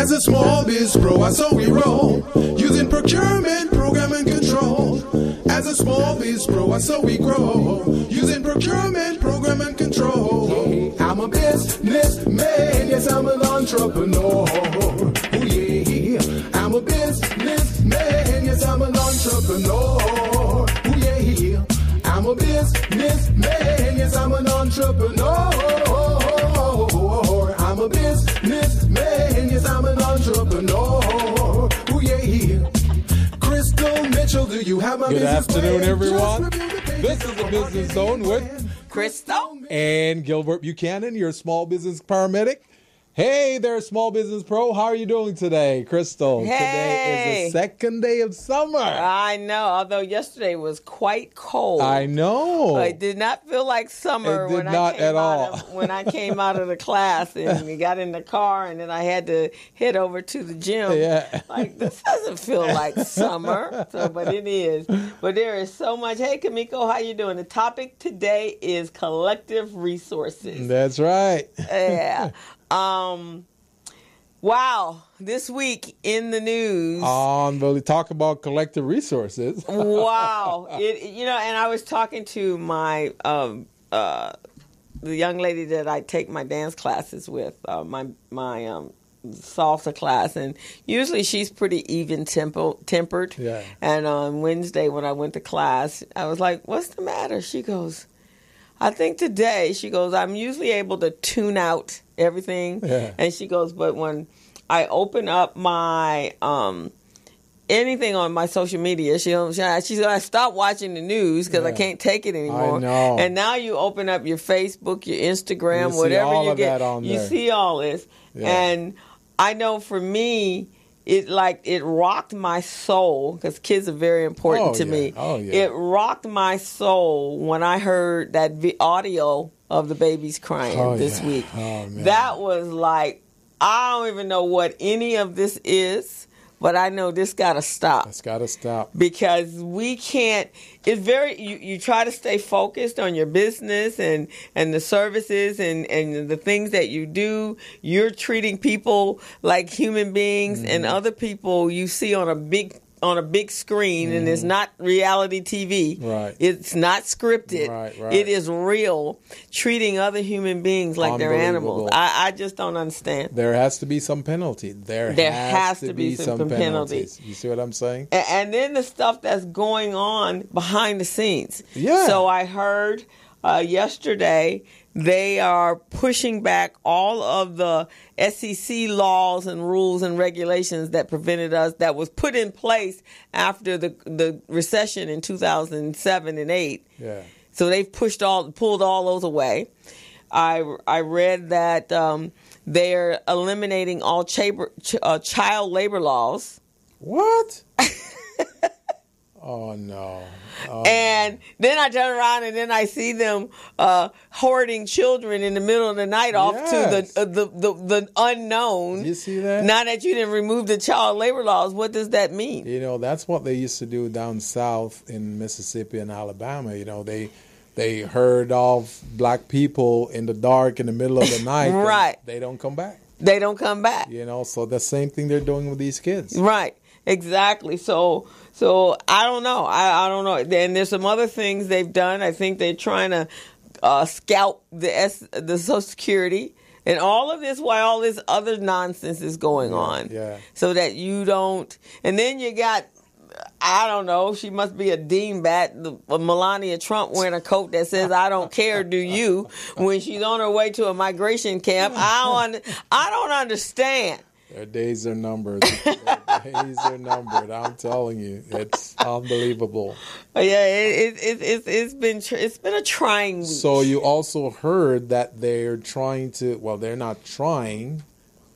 As a small biz pro, I saw we roll, using procurement, program, and control. As a small biz pro, I saw we grow, using procurement, program, and control. I'm a businessman, yes, I'm an entrepreneur. Oh yeah, I'm a businessman, yes, I'm an entrepreneur. Oh yeah, I'm a businessman, yes, I'm an entrepreneur. I'm a businessman, yes, I'm an entrepreneur. Oh yeah. Crystal Mitchell, do you have my Good business afternoon, plan? everyone. This is the Business Zone with Crystal and Gilbert Buchanan, your small business paramedic. Hey there, small business pro. How are you doing today, Crystal? Hey. Today is the second day of summer. I know, although yesterday was quite cold. I know. It did not feel like summer It did when not I came at all. when I came out of the class and we got in the car and then I had to head over to the gym. Yeah. Like, this doesn't feel like summer. But it is. But there is so much. Hey, Kamiko, how you doing? The topic today is collective resources. That's right. Yeah. Wow, this week in the news. Really talk about collective resources. Wow. And I was talking to my the young lady that I take my dance classes with, my salsa class, and usually she's pretty even tempered. Yeah. And on Wednesday when I went to class, I was like, "What's the matter?" She goes, "I think today," she goes, "I'm usually able to tune out everything." Yeah. And she goes, "But when I open up my anything on my social media, she's gonna stop watching the news because I can't take it anymore." I know. And now you open up your Facebook, your Instagram, You see whatever all you of get, that on you there. see all this. Yeah. And I know for me, it rocked my soul because kids are very important to me. Oh, yeah. It rocked my soul when I heard that audio of the babies crying this week. Oh, man. That was like, I don't even know what any of this is, but I know this got to stop. It's got to stop. Because we can't, it's very, you try to stay focused on your business and the services and the things that you do. You're treating people like human beings, and other people you see on a big screen, and it's not reality TV. Right. It's not scripted. Right. It is real, treating other human beings like they're animals. I just don't understand. There has to be some penalty. There has to be some penalties. You see what I'm saying? And then the stuff that's going on behind the scenes. Yeah. So I heard yesterday they are pushing back all of the SEC laws and rules and regulations that prevented us, that was put in place after the recession in 2007 and 8. Yeah. So they've pulled all those away. I read that they're eliminating all child labor laws. What? Oh, no. And then I turn around and then I see them hoarding children in the middle of the night off to the unknown. You see that? Now that you didn't remove the child labor laws, what does that mean? You know, that's what they used to do down south in Mississippi and Alabama. You know, they herd off black people in the dark in the middle of the night. Right. They don't come back. They don't come back. You know, so the same thing they're doing with these kids. Right. Exactly. So I don't know. I don't know. And there's some other things they've done. I think they're trying to scalp the Social Security and all of this while all this other nonsense is going on. Yeah. So that you don't. And then you got, I don't know, she must be a dingbat, Melania Trump wearing a coat that says, "I don't care, do you?" when she's on her way to a migration camp. I don't understand. Their days are numbered. I'm telling you, it's unbelievable. Yeah, it's been a trying week. So you also heard that they're trying to. Well, they're not trying.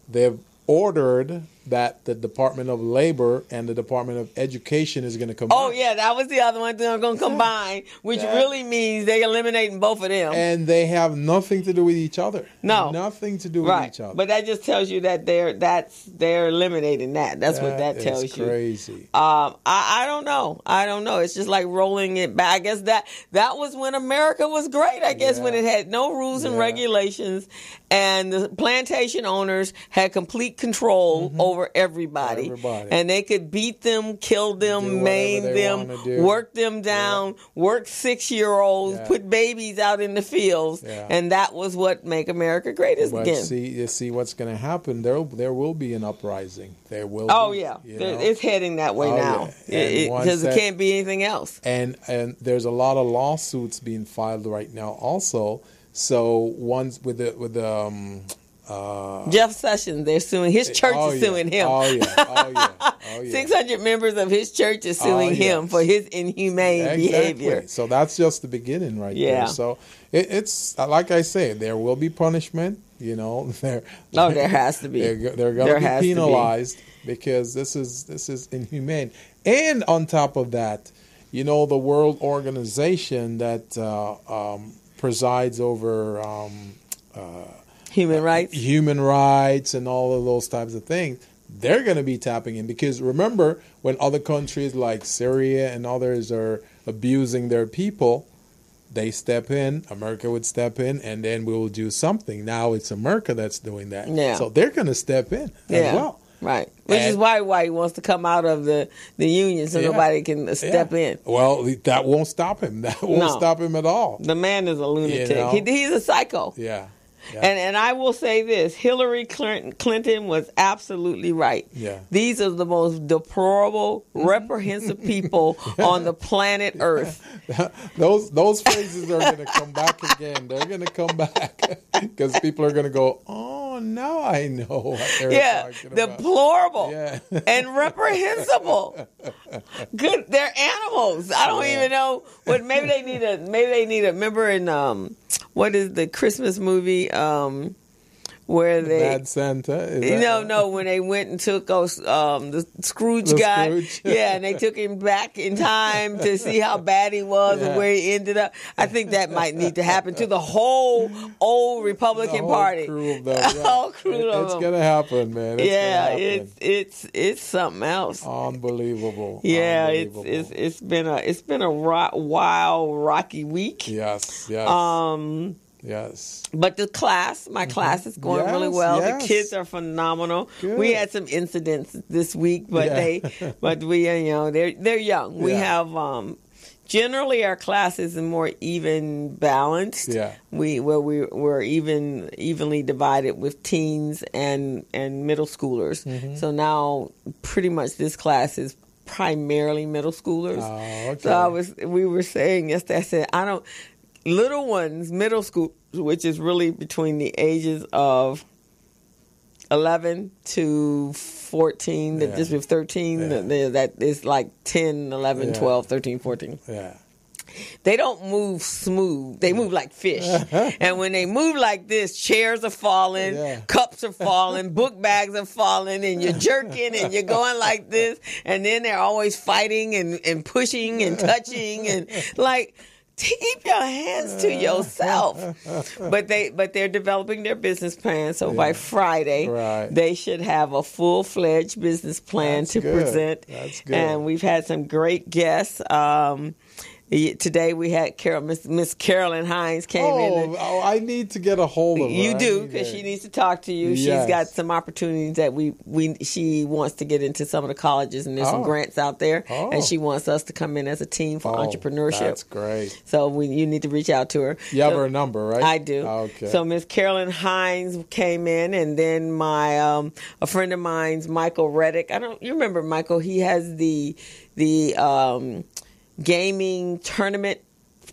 They've ordered that the Department of Labor and the Department of Education is going to combine. Oh, yeah, that was the other one they're going to combine, which really means they're eliminating both of them. And they have nothing to do with each other. No. Nothing to do with each other. But that just tells you that they're eliminating that. That's what that tells you. Crazy. I don't know. I don't know. It's just like rolling it back. I guess that was when America was great. I guess when it had no rules and regulations, and the plantation owners had complete control over everybody. And they could beat them, kill them, maim them, work them down, work 6-year-olds, put babies out in the fields. And that was what make America great again. See what's going to happen. There will be an uprising. There will be. It's heading that way now. Because it can't be anything else. And there's a lot of lawsuits being filed right now also. So one's with the Jeff Sessions, they're suing. His church is suing him. 600 members of his church is suing him for his inhumane behavior. So that's just the beginning right there. So it's like I say, there will be punishment. There has to be. They're going to be penalized because this is inhumane. And on top of that, the World Organization that presides over human rights and all of those types of things, they're going to be tapping in. Because remember, when other countries like Syria and others are abusing their people, they step in, America would step in, and then we will do something. Now it's America that's doing that. So they're going to step in as well. Right. Which is why he wants to come out of the union so nobody can step in. Well, that won't stop him. That won't stop him at all. The man is a lunatic. He's a psycho. Yeah. And I will say this, Hillary Clinton was absolutely right. These are the most deplorable, reprehensible people on the planet Earth. Those phrases are going to come back again. They're going to come back because people are going to go, oh, now I know what they're talking about. Deplorable and reprehensible. Good, they're animals. I don't even know what. Maybe they need a. Remember in what is the Christmas movie? Where they Bad Santa? No, when they went and took the Scrooge guy, and they took him back in time to see how bad he was and where he ended up. I think that might need to happen to the whole old Republican Party. Crew of them, it's gonna happen, man. It's something else. Unbelievable. Yeah, it's been a wild, rocky week. Yes. Yes. But my class is going really well. The kids are phenomenal. Good. We had some incidents this week, but they're young. We have generally our classes are more even balanced. We're evenly divided with teens and middle schoolers. So now pretty much this class is primarily middle schoolers. So we were saying yesterday, I said, little ones, middle school, which is really between the ages of 11 to 14, just with 13, that is like 10, 11, 12, 13, 14. They don't move smooth. They move like fish. And when they move like this, chairs are falling, cups are falling, book bags are falling, and you're jerking and you're going like this. And then they're always fighting and pushing and touching and like... Keep your hands to yourself. But they're developing their business plan. So by Friday, they should have a full-fledged business plan to present. That's good. And we've had some great guests. Today we had Miss Carolyn Hines came in. I need to get a hold of her. You do, because she needs to talk to you. Yes. She's got some opportunities that she wants to get into some of the colleges, and there's some grants out there, and she wants us to come in as a team for entrepreneurship. That's great. So you need to reach out to her. You have her number, right? I do. Okay. So Miss Carolyn Hines came in, and then my a friend of mine's, Michael Reddick. You remember Michael? He has the gaming tournament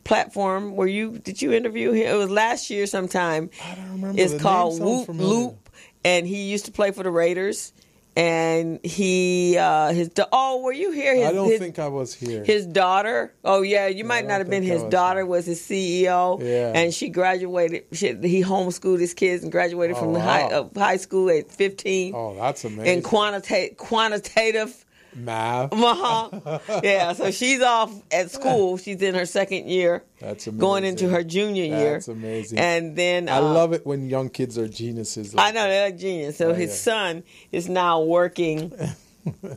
platform where did you interview him? It was last year sometime. I don't remember. It's called Whoop Loop, and he used to play for the Raiders. And were you here? I don't think I was here. His daughter. Oh yeah, you might not have been. His daughter was his CEO. Yeah. And she graduated. He homeschooled his kids and graduated from high school at 15. Oh, that's amazing. In quantitative math. Yeah, so she's off at school. She's in her second year. That's amazing. Going into her junior year. That's amazing. And then I love it when young kids are geniuses. I know, they're genius. So his son is now working.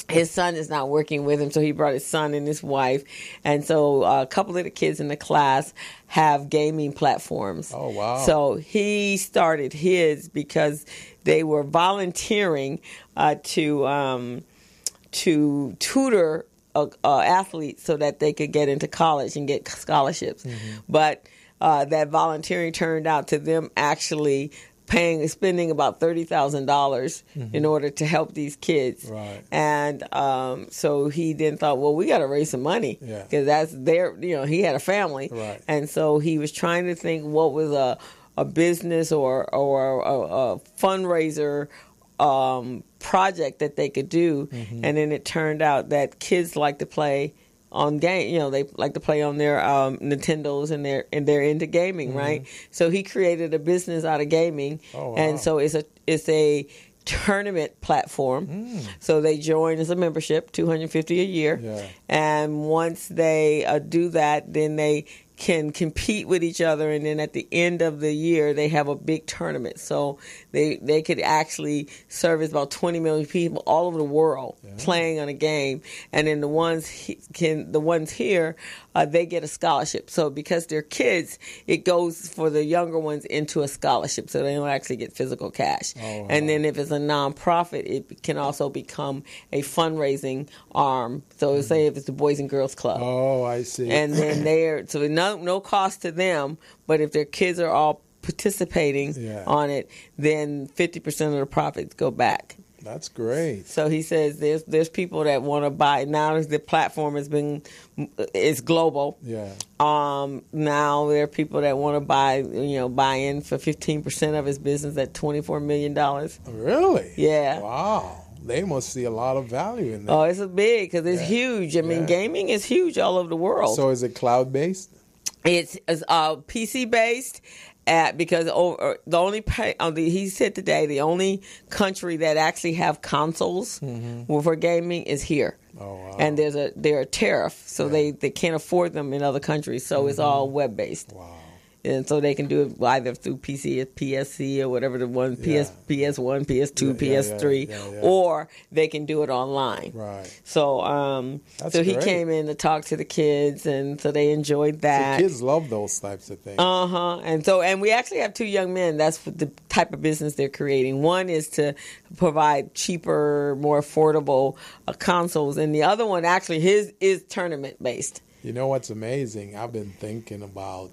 His son is not working with him, so he brought his son and his wife. And so a couple of the kids in the class have gaming platforms. Oh, wow. So he started his because they were volunteering to tutor athletes so that they could get into college and get scholarships. Mm-hmm. But that volunteering turned out to them actually spending about $30,000 in order to help these kids. Right. And so he then thought, well, we got to raise some money because that's their, he had a family. Right. And so he was trying to think what was a business or a fundraiser project that they could do, and then it turned out that kids like to play on game. They like to play on their Nintendos, and they're into gaming, right? So he created a business out of gaming, and so it's a tournament platform. So they join as a membership, $250 a year, and once they do that, then they can compete with each other, and then at the end of the year they have a big tournament. So they could actually service about 20 million people all over the world playing on a game, and then the ones here they get a scholarship. So because they're kids, it goes for the younger ones into a scholarship, so they don't actually get physical cash. And then if it's a nonprofit, it can also become a fundraising arm. So say if it's the Boys and Girls Club. Oh, I see. And then so no cost to them, but if their kids are all participating on it, then 50% of the profits go back. That's great. So he says there's people that want to buy. Now the platform it's global. Yeah. Now there are people that want to buy in for 15% of his business at $24 million. Really? Yeah. Wow. They must see a lot of value in that. Oh, it's big because it's huge. I mean, gaming is huge all over the world. So is it cloud-based? It's PC-based. Because he said today the only country that actually have consoles for gaming is here. Oh, wow. And they're a tariff, so they can't afford them in other countries. So it's all web-based. Wow. And so they can do it either through PC, PSC, or whatever the one, PS1, PS2, PS3, or they can do it online. Right. So, he came in to talk to the kids, and so they enjoyed that. So kids love those types of things. And we actually have two young men. That's the type of business they're creating. One is to provide cheaper, more affordable consoles, and the other one actually his is tournament based. You know what's amazing? I've been thinking about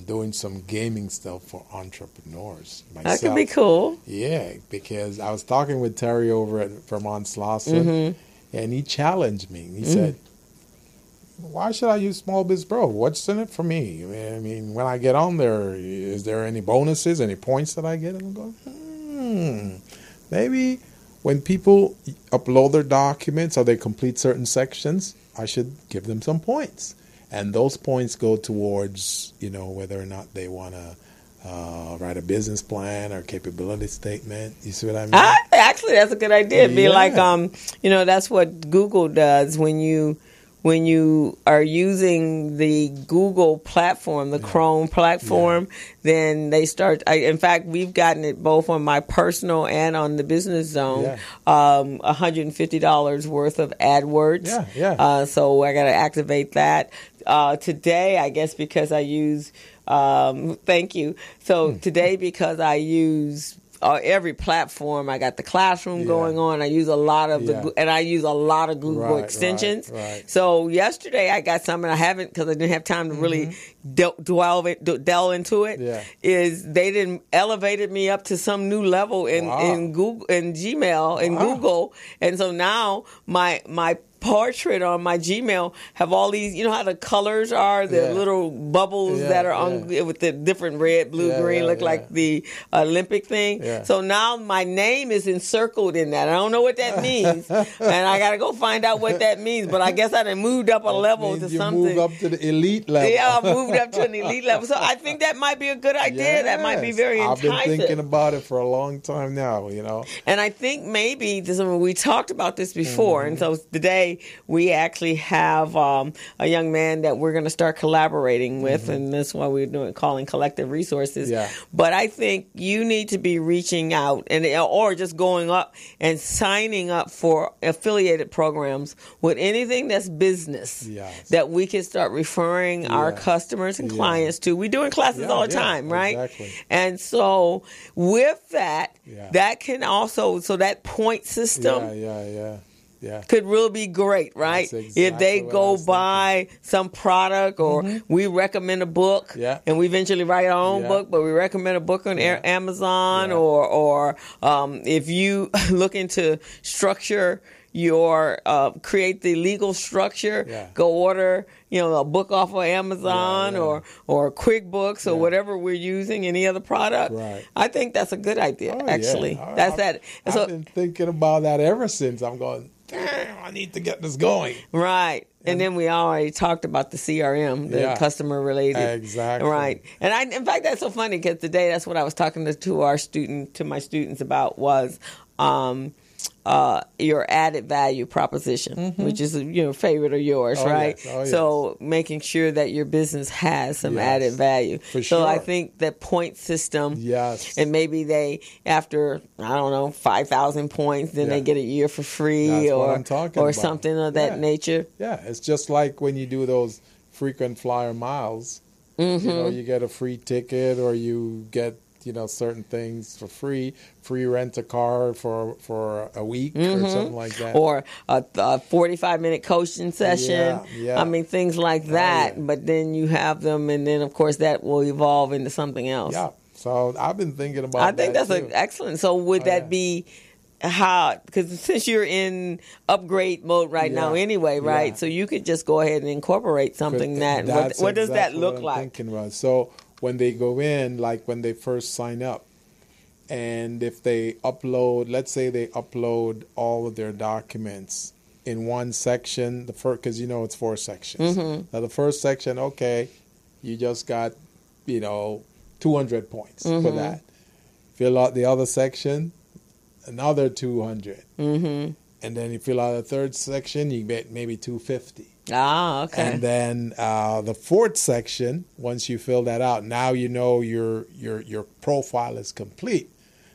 doing some gaming stuff for entrepreneurs myself. That could be cool. Yeah, because I was talking with Terry over at Vermont Slauson, and he challenged me. He said, why should I use Small Biz Pro? What's in it for me? I mean, when I get on there, is there any bonuses, any points that I get? And I'm going, maybe when people upload their documents or they complete certain sections, I should give them some points. And those points go towards, whether or not they want to write a business plan or capability statement. You see what I mean? Actually, that's a good idea. It'd be like, that's what Google does when you are using the Google platform, the Chrome platform, then they start. In fact, we've gotten it both on my personal and on the BusinessZone, $150 worth of AdWords. So I got to activate that. Today, I guess because I use, thank you. So today, because I use every platform, I got the classroom going on. I use a lot of Google extensions. Right. So yesterday I got some, and I haven't because I didn't have time to really delve into it. Yeah. Is they didn't elevated me up to some new level in Google, in Gmail, in Google, and so now my portrait on my Gmail have all these, you know how the colors are, the little bubbles that are on with the different red, blue, green, look like the Olympic thing. Yeah. So now my name is encircled in that. I don't know what that means, and I got to go find out what that means. But I guess I done moved up a level to something. Moved up to the elite level. Yeah, I moved up to an elite level. So I think that might be a good idea. Yes. That might be very enticing. I've been thinking about it for a long time now, you know. And I think maybe we talked about this before, and so today we actually have a young man that we're going to start collaborating with, and that's why we're calling Collective Resources. Yeah. But I think you need to be reaching out or just going up and signing up for affiliated programs with anything that's business that we can start referring our customers and clients to. We're doing classes all the time, right? Exactly. And so with that, that can also, so that point system could really be great, right? Exactly if they go buy some product or we recommend a book and we eventually write our own book, but we recommend a book on Amazon or if you looking to structure your create the legal structure, go order a book off of Amazon or QuickBooks or whatever we're using, any other product. Right. I think that's a good idea, actually. That's that. I've been thinking about that ever since. I'm going, damn, I need to get this going. Right. And then we already talked about the CRM, the customer related. Exactly. Right. And in fact, that's so funny because today that's what I was talking to my students about was your added value proposition, which is favorite of yours, right? Yes. Yes. So making sure that your business has some added value. For sure. So I think that point system, and maybe they after 5,000 points, then they get a year for free. That's what I'm talking about. Something of that nature. Yeah, it's just like when you do those frequent flyer miles. You get a free ticket or you get certain things for free rent a car for a week or something like that. Or a 45-minute coaching session. Yeah. I mean, things like that. But then you have them, and then, of course, that will evolve into something else. Yeah. So I've been thinking about that. I think that's excellent. So would that be how, because since you're in upgrade mode right now anyway, right? So you could just go ahead and incorporate something that, what does that look like? Thinking about. So when they go in, like when they first sign up, and if they upload, let's say they upload all of their documents in one section, because it's 4 sections. Now the first section, you just got 200 points for that. Fill out the other section, another 200. And then you fill out the third section, you get maybe 250. Ah, okay. And then the fourth section, once you fill that out, now your profile is complete.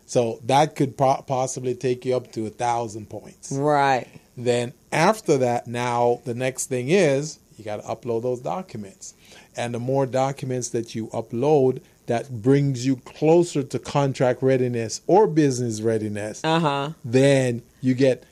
So that could possibly take you up to 1,000 points. Right. Then after that, now the next thing is you got to upload those documents. And the more documents that you upload, that brings you closer to contract readiness or business readiness, then you get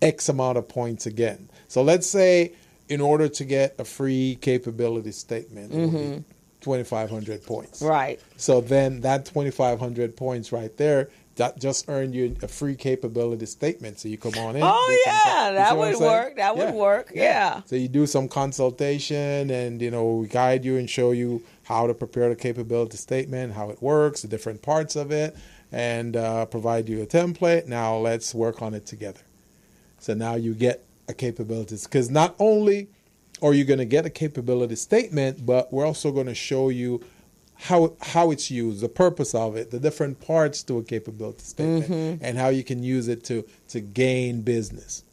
X amount of points again. So let's say in order to get a free capability statement, it would be 2,500 points. Right. So then that 2,500 points right there, that just earned you a free capability statement. So you come on in. Oh, yeah. That would work. That would work. Yeah. So you do some consultation and, we guide you and show you how to prepare the capability statement, how it works, the different parts of it, and provide you a template. Now let's work on it together. So now you get a capabilities, because not only are you going to get a capability statement, but we're also going to show you how it's used, the purpose of it, the different parts to a capability statement, and how you can use it to gain business.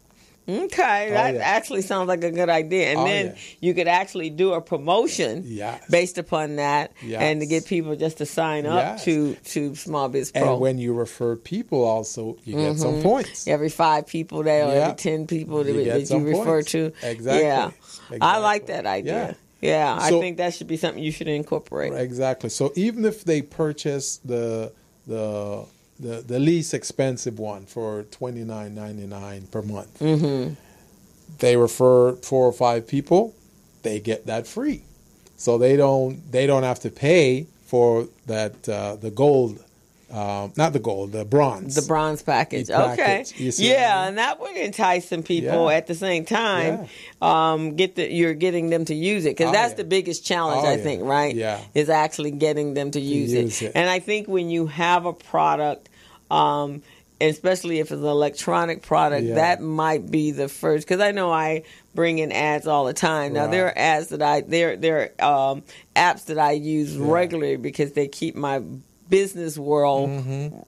Okay, that actually sounds like a good idea. And then you could actually do a promotion based upon that and to get people just to sign up to Small Biz Pro. And when you refer people also, you get some points. Every 5 people there or every 10 people that you refer to. Exactly. Yeah. Exactly. I like that idea. Yeah, I think that should be something you should incorporate. Exactly. So even if they purchase the least expensive one for $29.99 per month, they refer 4 or 5 people, they get that free. So they don't have to pay for that the gold not the gold, the bronze. The bronze package. Okay. Yeah, and that would entice some people at the same time. You're getting them to use it, because that's the biggest challenge, I think, right? Yeah. Is actually getting them to use it. And I think when you have a product, especially if it's an electronic product, that might be the first. Because I know I bring in ads all the time. Now there are ads that there are apps that I use regularly, because they keep my business world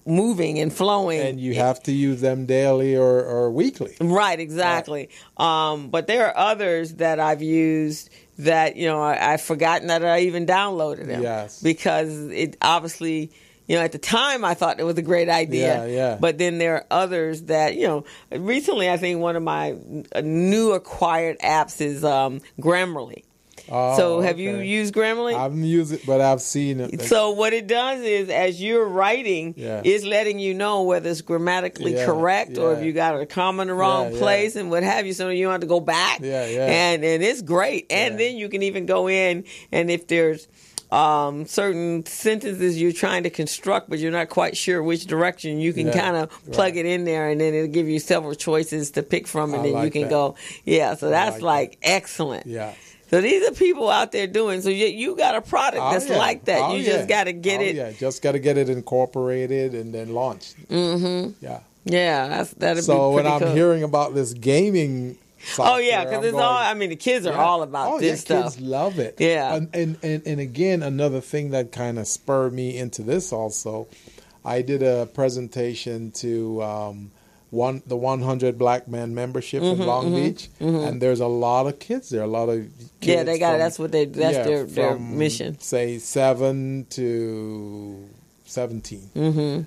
moving and flowing. And you have to use them daily or weekly. Right, exactly. But there are others that I've used that, I've forgotten that I even downloaded them. Yes. Because it obviously, at the time I thought it was a great idea. Yeah. But then there are others that, recently I think one of my new acquired apps is Grammarly. So have you used Grammarly? I haven't used it, but I've seen it. So what it does is, as you're writing, it's letting you know whether it's grammatically correct or if you got a comma in the wrong place and what have you, so you don't have to go back. And it's great. And then you can even go in, and if there's certain sentences you're trying to construct, but you're not quite sure which direction, you can kind of plug it in there, and then it'll give you several choices to pick from, and then you can go. Yeah, so that's excellent. Yeah. So these are people out there doing. So you got a product that's like that. You just got to get it. Yeah, just got to get it incorporated and then launched. Mm-hmm. Yeah. Yeah, that'd be pretty So when I'm cool. hearing about this gaming software, because it's all. I mean, the kids are all about this stuff. Kids love it. Yeah. And again, another thing that kind of spurred me into this also, I did a presentation to the 100 Black Men membership in Long Beach, and there's a lot of kids there. A lot of kids. Yeah, they got. That's their mission. Say 7 to 17.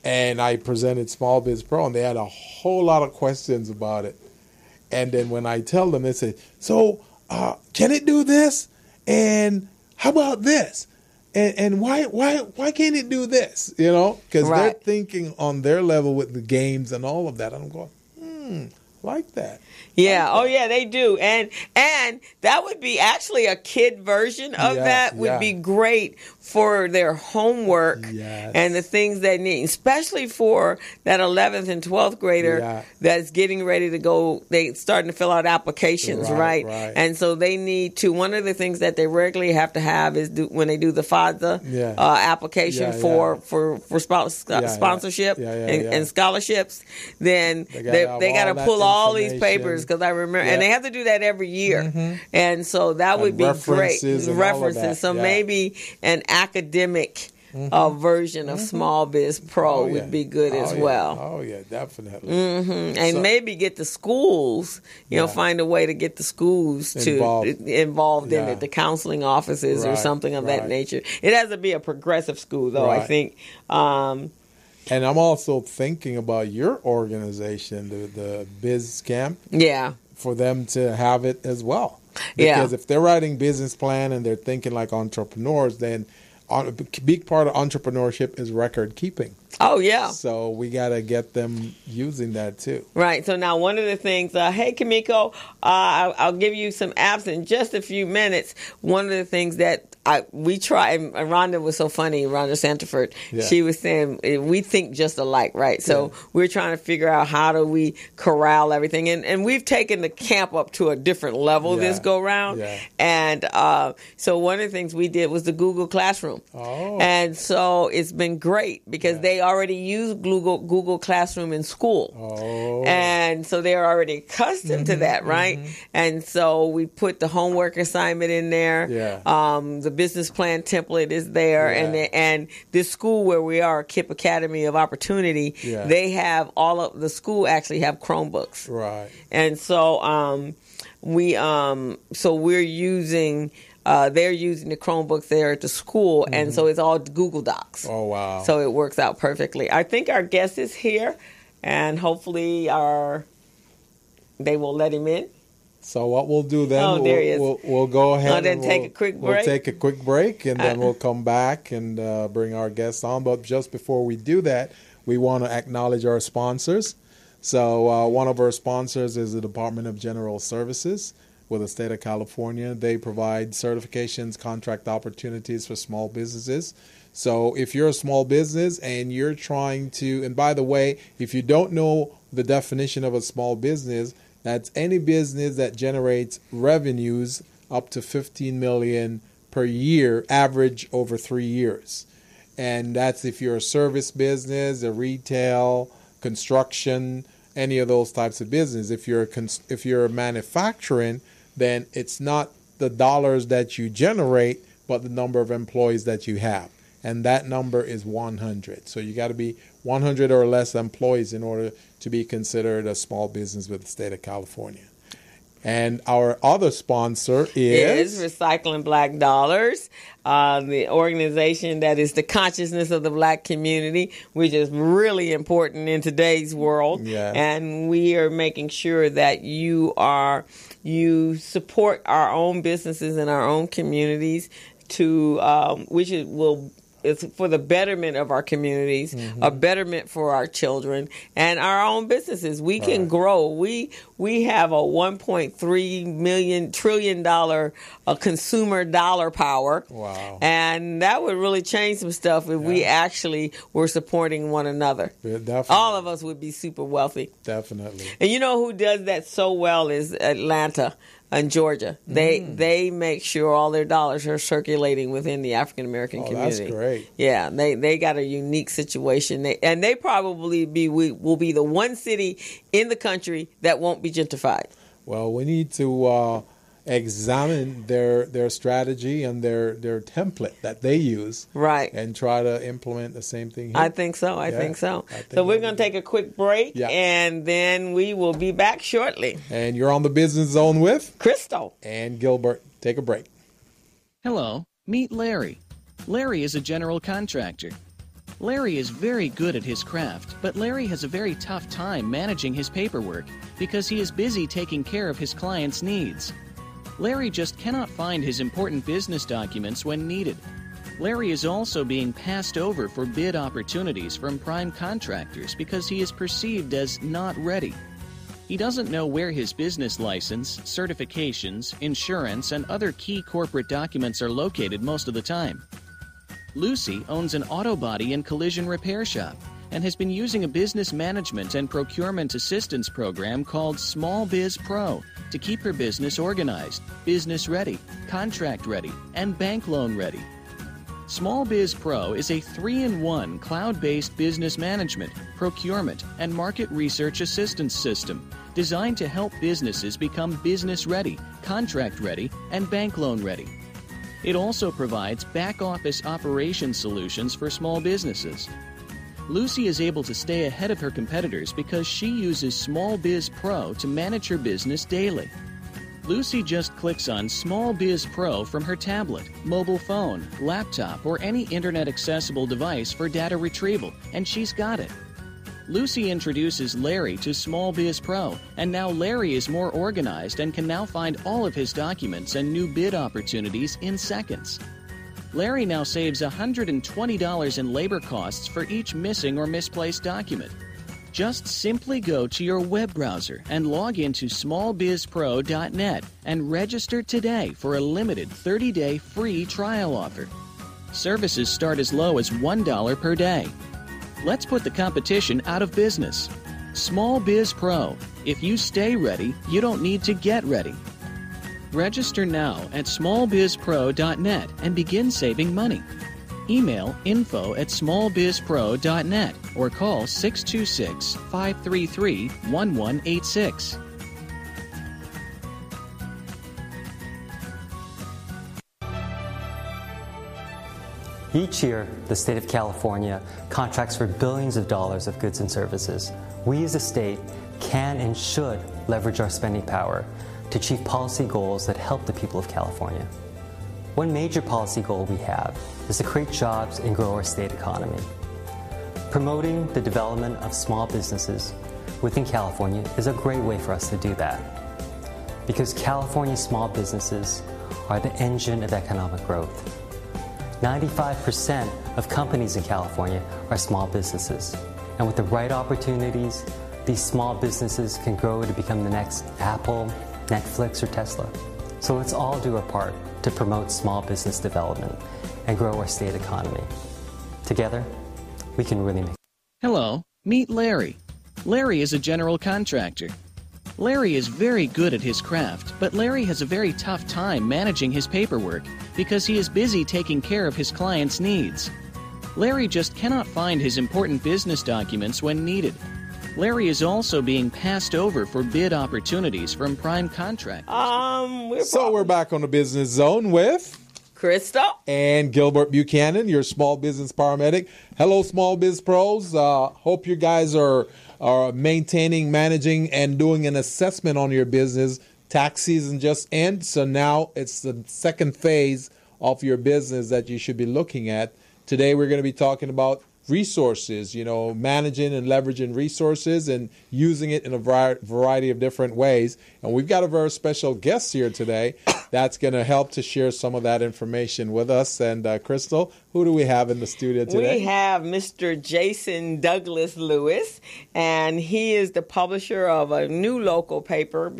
And I presented Small Biz Pro, and they had a whole lot of questions about it. And then when I tell them, they say, "So, can it do this? And how about this? And why can't it do this?" Because they're thinking on their level with the games and all of that. And I'm going, like that. Yeah. Oh, yeah, they do. And that would be actually a kid version of that would be great for their homework and the things they need, especially for that 11th and 12th grader that's getting ready to go. They starting to fill out applications, right? And so they need to. One of the things that they regularly have to have is when they do the FADSA application for sponsorship and scholarships. Then they got to pull all these papers, because I remember, and they have to do that every year. And so that would be great. References. So maybe an academic version of Small Biz Pro would be good as well. Oh, yeah, definitely. And maybe get the schools, find a way to get the schools involved in it, the counseling offices or something of that nature. It has to be a progressive school, though, I think. And I'm also thinking about your organization, the Biz Camp. Yeah. For them to have it as well. Because if they're writing business plan and they're thinking like entrepreneurs, then a big part of entrepreneurship is record keeping. Oh, yeah. So we got to get them using that too. Right. So now one of the things, hey, Kimiko, I'll give you some apps in just a few minutes. One of the things that we try, and Rhonda was so funny, Rhonda Santaford, she was saying, we think just alike, right? So we're trying to figure out how do we corral everything. And we've taken the camp up to a different level this go round. Yeah. And so one of the things we did was the Google Classroom. Oh. And so it's been great because they already use Google Classroom in school. Oh. And so they're already accustomed to that, right? And so we put the homework assignment in there. The business plan template is there. And this school where we are, KIPP Academy of Opportunity, they have all of the school actually have Chromebooks. Right. And so we're using they're using the Chromebooks there at the school, and so it's all Google Docs. Oh, wow. So it works out perfectly. I think our guest is here, and hopefully they will let him in. So what we'll do then, there he is. We'll go ahead and take a quick break. We'll take a quick break, and then we'll come back and bring our guests on. But just before we do that, we want to acknowledge our sponsors. So one of our sponsors is the Department of General Services. with the state of California. They provide certifications, contract opportunities for small businesses. So if you're a small business and you're trying to, and by the way, if you don't know the definition of a small business, that's any business that generates revenues up to $15 million per year, average over 3 years. And that's if you're a service business, a retail, construction, any of those types of business. If you're manufacturing, then it's not the dollars that you generate, but the number of employees that you have. And that number is 100. So you got to be 100 or less employees in order to be considered a small business with the state of California. And our other sponsor is Recycling Black Dollars, the organization that is the consciousness of the black community, which is really important in today's world. Yes. And we are making sure that you support our own businesses and our own communities it's for the betterment of our communities, a betterment for our children, and our own businesses. We can grow. We have a $1.3 trillion consumer dollar power. Wow. And that would really change some stuff if we actually were supporting one another. Yeah, definitely. All of us would be super wealthy. Definitely. And you know who does that so well is Atlanta and Georgia. They make sure all their dollars are circulating within the African American community. That's great. Yeah, they got a unique situation. They probably will be the one city in the country that won't be gentrified. Well, we need to examine their strategy and their template that they use, right, and try to implement the same thing here. I think so. I think so. So we're going to take a quick break, and then we will be back shortly. And you're on the Business Zone with Crystal and Gilbert. Take a break. Hello, meet Larry. Larry is a general contractor. Larry is very good at his craft, but Larry has a very tough time managing his paperwork because he is busy taking care of his clients' needs. Larry just cannot find his important business documents when needed. Larry is also being passed over for bid opportunities from prime contractors because he is perceived as not ready. He doesn't know where his business license, certifications, insurance, and other key corporate documents are located most of the time. Lucy owns an auto body and collision repair shop and has been using a business management and procurement assistance program called Small Biz Pro to keep her business organized, business ready, contract ready, and bank loan ready. Small Biz Pro is a 3-in-1 cloud-based business management, procurement, and market research assistance system designed to help businesses become business ready, contract ready, and bank loan ready. It also provides back-office operation solutions for small businesses. Lucy is able to stay ahead of her competitors because she uses Small Biz Pro to manage her business daily. Lucy just clicks on Small Biz Pro from her tablet, mobile phone, laptop, or any internet-accessible device for data retrieval, and she's got it. Lucy introduces Larry to Small Biz Pro, and now Larry is more organized and can now find all of his documents and new bid opportunities in seconds. Larry now saves $120 in labor costs for each missing or misplaced document. Just simply go to your web browser and log into smallbizpro.net and register today for a limited 30-day free trial offer. Services start as low as $1 per day. Let's put the competition out of business. Small Biz Pro. If you stay ready, you don't need to get ready. Register now at smallbizpro.net and begin saving money. Email info@smallbizpro.net or call 626-533-1186. Each year, the state of California contracts for billions of dollars of goods and services. We as a state can and should leverage our spending power to achieve policy goals that help the people of California. One major policy goal we have is to create jobs and grow our state economy. Promoting the development of small businesses within California is a great way for us to do that, because California small businesses are the engine of economic growth. 95% of companies in California are small businesses, and with the right opportunities, these small businesses can grow to become the next Apple, Netflix, or Tesla. So let's all do our part to promote small business development and grow our state economy. Together, we can really make. Hello, meet Larry. Larry is a general contractor. Larry is very good at his craft, but Larry has a very tough time managing his paperwork because he is busy taking care of his clients' needs. Larry just cannot find his important business documents when needed. Larry is also being passed over for bid opportunities from prime contractors. We're back on the Business Zone with Crystal and Gilbert Buchanan, your small business paramedic. Hello, small biz pros. Hope you guys are maintaining, managing, and doing an assessment on your business. Tax season just ended, so now it's the second phase of your business that you should be looking at. Today we're going to be talking about resources, managing and leveraging resources and using it in a variety of different ways. And we've got a very special guest here today that's going to help to share some of that information with us. And Crystal, who do we have in the studio today? We have Mr. Jason Douglas Lewis, and he is the publisher of a new local paper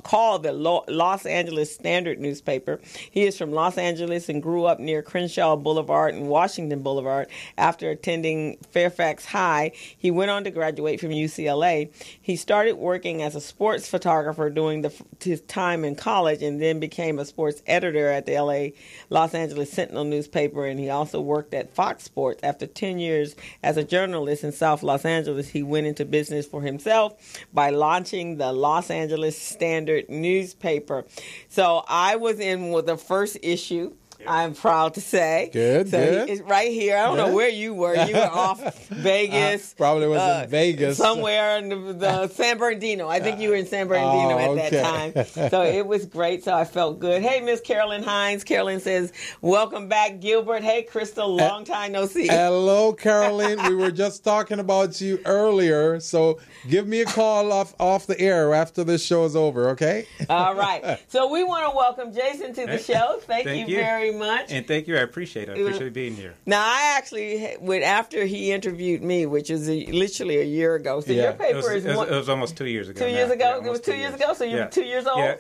called the Los Angeles Standard newspaper. He is from Los Angeles and grew up near Crenshaw Boulevard and Washington Boulevard. After attending Fairfax High, he went on to graduate from UCLA. He started working as a sports photographer during his time in college and then became a sports editor at the Los Angeles Sentinel newspaper, and he also worked at Fox Sports. After 10 years as a journalist in South Los Angeles, he went into business for himself by launching the Los Angeles Standard newspaper. So I was in the first issue. I'm proud to say. Good. It's right here. I don't know where you were. You were off Vegas. Probably was in Vegas. Somewhere in the San Bernardino. I think you were in San Bernardino at that time. So it was great. So I felt good. Hey, Miss Carolyn Hines. Carolyn says, welcome back, Gilbert. Hey, Crystal. Long time no see. Hello, Carolyn. We were just talking about you earlier. So give me a call off the air after this show is over, okay? All right. So we want to welcome Jason to the show. Thank you very much. And thank you. I appreciate it. I appreciate being here. Now, I actually went after he interviewed me, which is literally a year ago. So your paper it was almost 2 years ago. 2 years ago? It was 2 years ago? So you're 2 years old?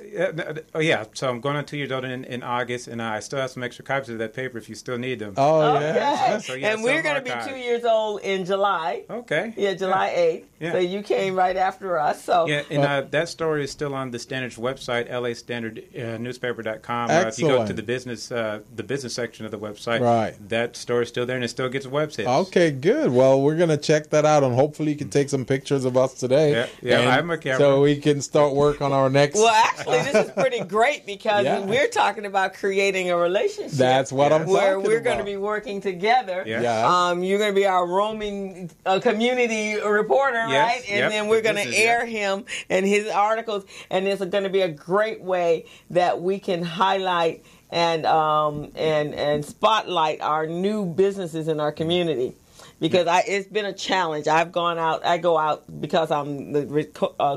So I'm going on 2 years old in August, and I still have some extra copies of that paper if you still need them. Okay. And we're going to be 2 years old in July. Okay. Yeah, July 8th. Yeah. So you came right after us. So that story is still on the Standard's website, lastandardnewspaper.com. Excellent. If you go to the business section of the website, right, that story is still there and it still gets web hits. Okay, good. Well, we're going to check that out, and hopefully you can take some pictures of us today. Yeah, I have my camera. So we can start work on our next... Well, actually, this is pretty great because we're talking about creating a relationship. That's what I'm talking about. Where we're going to be working together. Yeah. You're going to be our roaming community reporter, right? And then we're going to air him and his articles, and it's going to be a great way that we can highlight and spotlight our new businesses in our community. Because it's been a challenge. I go out because I'm the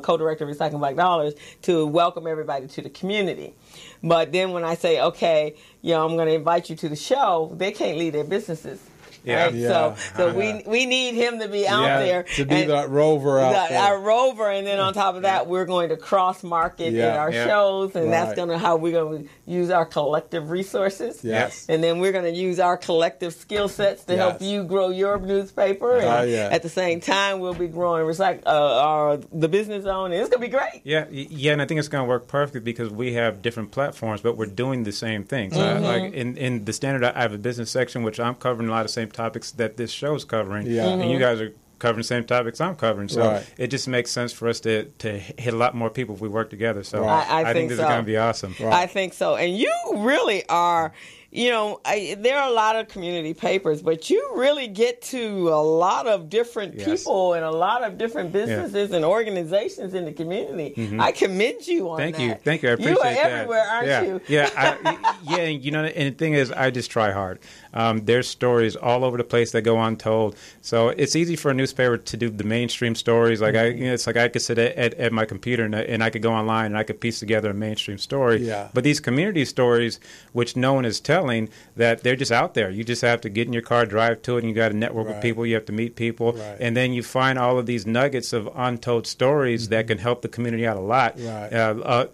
co-director of Recycling Black Dollars to welcome everybody to the community. But then when I say, okay, I'm going to invite you to the show, they can't leave their businesses. Yeah. Right? Yeah. So we need him to be out there. To be that rover out there. Our rover, and then on top of that, we're going to cross-market in our shows, and that's how we're going to use our collective resources. Yes. And then we're going to use our collective skill sets to help you grow your newspaper. And at the same time, we'll be growing the Business Zone, and it's going to be great. Yeah, and I think it's going to work perfectly because we have different platforms, but we're doing the same thing. So like in the Standard, I have a business section, which I'm covering a lot of same topics that this show's covering, and you guys are covering the same topics I'm covering. So it just makes sense for us to hit a lot more people if we work together. So I think this is going to be awesome. I think so. And you really are... there are a lot of community papers, but you really get to a lot of different people and a lot of different businesses and organizations in the community. Mm-hmm. I commend you on that. Thank you. I appreciate that. You are everywhere, aren't you? Yeah. And the thing is, I just try hard. There's stories all over the place that go untold. So it's easy for a newspaper to do the mainstream stories. Like it's like I could sit at my computer and I could go online and I could piece together a mainstream story. Yeah. But these community stories, which no one is telling, that they're just out there. You just have to get in your car, drive to it, and you got to network with people. You have to meet people, and then you find all of these nuggets of untold stories that can help the community out a lot.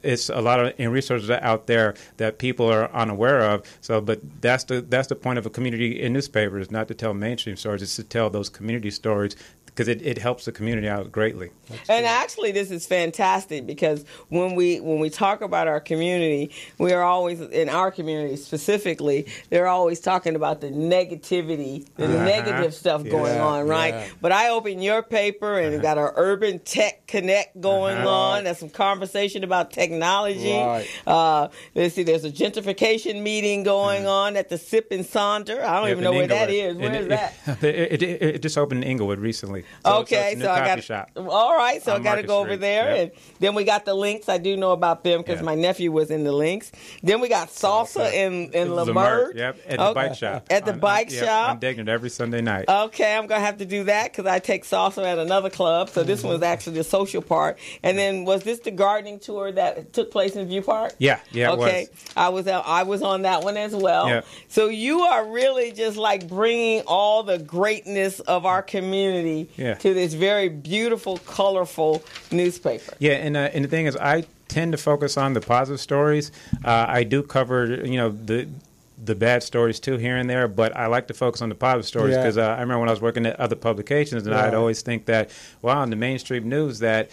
It's a lot of resources out there that people are unaware of. So, but that's the point of a community in newspapers, not to tell mainstream stories, it's to tell those community stories, because it helps the community out greatly. And actually, this is fantastic, because when we talk about our community, we are always, in our community specifically, they're always talking about the negativity, the negative stuff going on, right? Yeah. But I open your paper and got our Urban Tech Connect going on. There's some conversation about technology. Let's see, there's a gentrification meeting going on at the Sip and Saunter. I don't even know where that is. Where is that? It just opened in Inglewood recently. So I got shop. All right, so I got to go over there, and then we got the links. I do know about them because my nephew was in the links. Then we got salsa in Lamert. Yep, at the bike shop. At the bike shop. I'm digging it every Sunday night. Okay, I'm gonna have to do that because I take salsa at another club. So this one was actually the social part. And then was this the gardening tour that took place in View Park? Yeah, okay. It was. I was on that one as well. Yeah. So you are really just like bringing all the greatness of our community to this very beautiful, colorful newspaper. Yeah, and the thing is, I tend to focus on the positive stories. I do cover, the bad stories too here and there, but I like to focus on the positive stories because I remember when I was working at other publications, and I'd always think that, wow, in the mainstream news that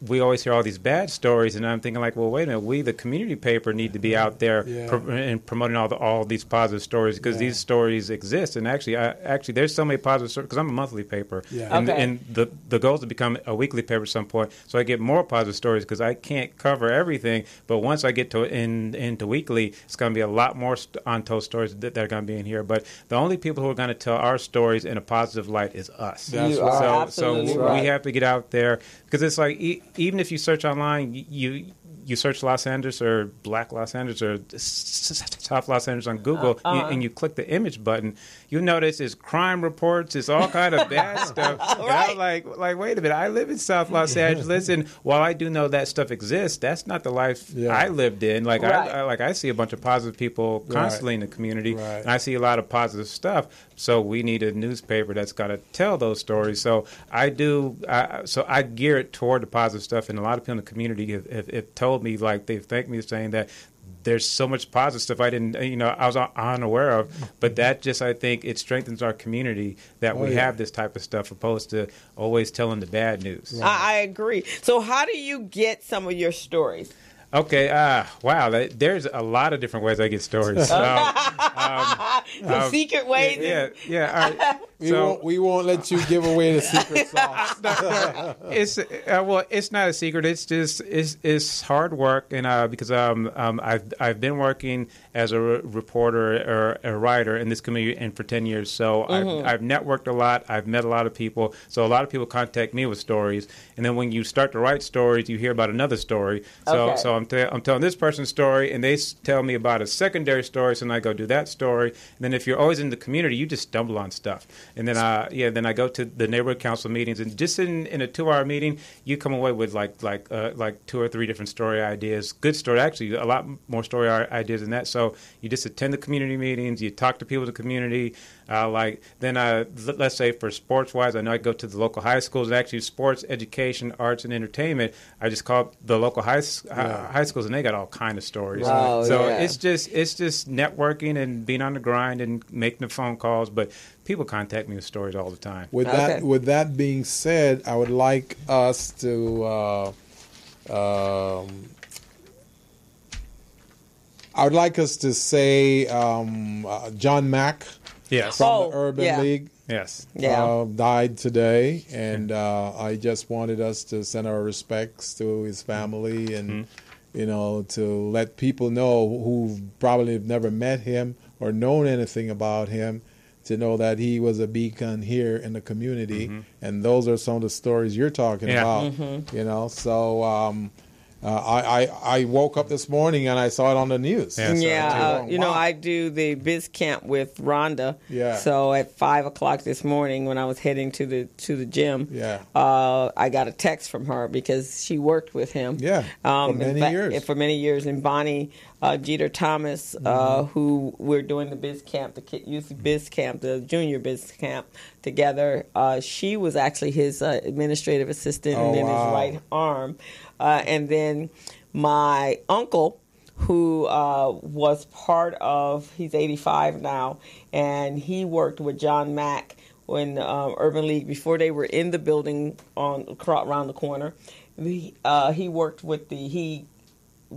we always hear all these bad stories, and I'm thinking like, well, wait a minute, we, the community paper, need to be out there and promoting all these positive stories, because these stories exist. And actually there's so many positive stories, because I'm a monthly paper, and the goal is to become a weekly paper at some point, so I get more positive stories because I can't cover everything, but once I get to into weekly, it's going to be a lot more untold stories that are going to be in here. But the only people who are going to tell our stories in a positive light is us. That's right. So we have to get out there, because it's like even if you search online, you search Los Angeles or Black Los Angeles or South Los Angeles on Google, and you click the image button, you notice it's crime reports, it's all kind of bad stuff. Right. And I'm like, wait a minute, I live in South Los Angeles, and while I do know that stuff exists, that's not the life I lived in. Like I see a bunch of positive people constantly in the community, and I see a lot of positive stuff. So we need a newspaper that's got to tell those stories. So I gear it toward the positive stuff, and a lot of people in the community have told me, like, they've thanked me saying that there's so much positive stuff I was unaware of, but that just, I think it strengthens our community that we have this type of stuff, opposed to always telling the bad news. I agree. So how do you get some of your stories? Okay, wow, there's a lot of different ways I get stories. The secret ways? Yeah. All right. We won't let you give away the secret sauce. It's not a secret. It's just it's hard work, and because I've been working as a reporter or a writer in this community and for 10 years. So I've networked a lot. I've met a lot of people. So a lot of people contact me with stories, and then when you start to write stories, you hear about another story. So I'm telling this person's story, and they tell me about a secondary story, so then I go do that story. And then if you're always in the community, you just stumble on stuff. And then then I go to the neighborhood council meetings, and just in a 2-hour meeting, you come away with like 2 or 3 different story ideas. Good story, actually, a lot more story ideas than that. So you just attend the community meetings, you talk to people in the community. Let's say for sports-wise, I know I go to the local high schools, and actually sports, education, arts, and entertainment, I just call the local high schools, and they got all kind of stories. It's just networking and being on the grind and making the phone calls, but people contact me with stories all the time. With that being said, I would like us to say John Mack. Yes. From the Urban League. Yes. Died today, and I just wanted us to send our respects to his family, and to let people know who probably have never met him or known anything about him, to know that he was a beacon here in the community, and those are some of the stories you're talking about. So I woke up this morning and I saw it on the news. I do the biz camp with Rhonda. Yeah. So at 5:00 this morning, when I was heading to the gym, I got a text from her because she worked with him. Yeah. For many years. And Bonnie Jeter Thomas, who we're doing the biz camp, the youth biz camp, the junior biz camp together. She was actually his administrative assistant and then his right arm. And then my uncle, who was part of, he's 85 now, and he worked with John Mack when Urban League, before they were in the building around the corner. He worked with he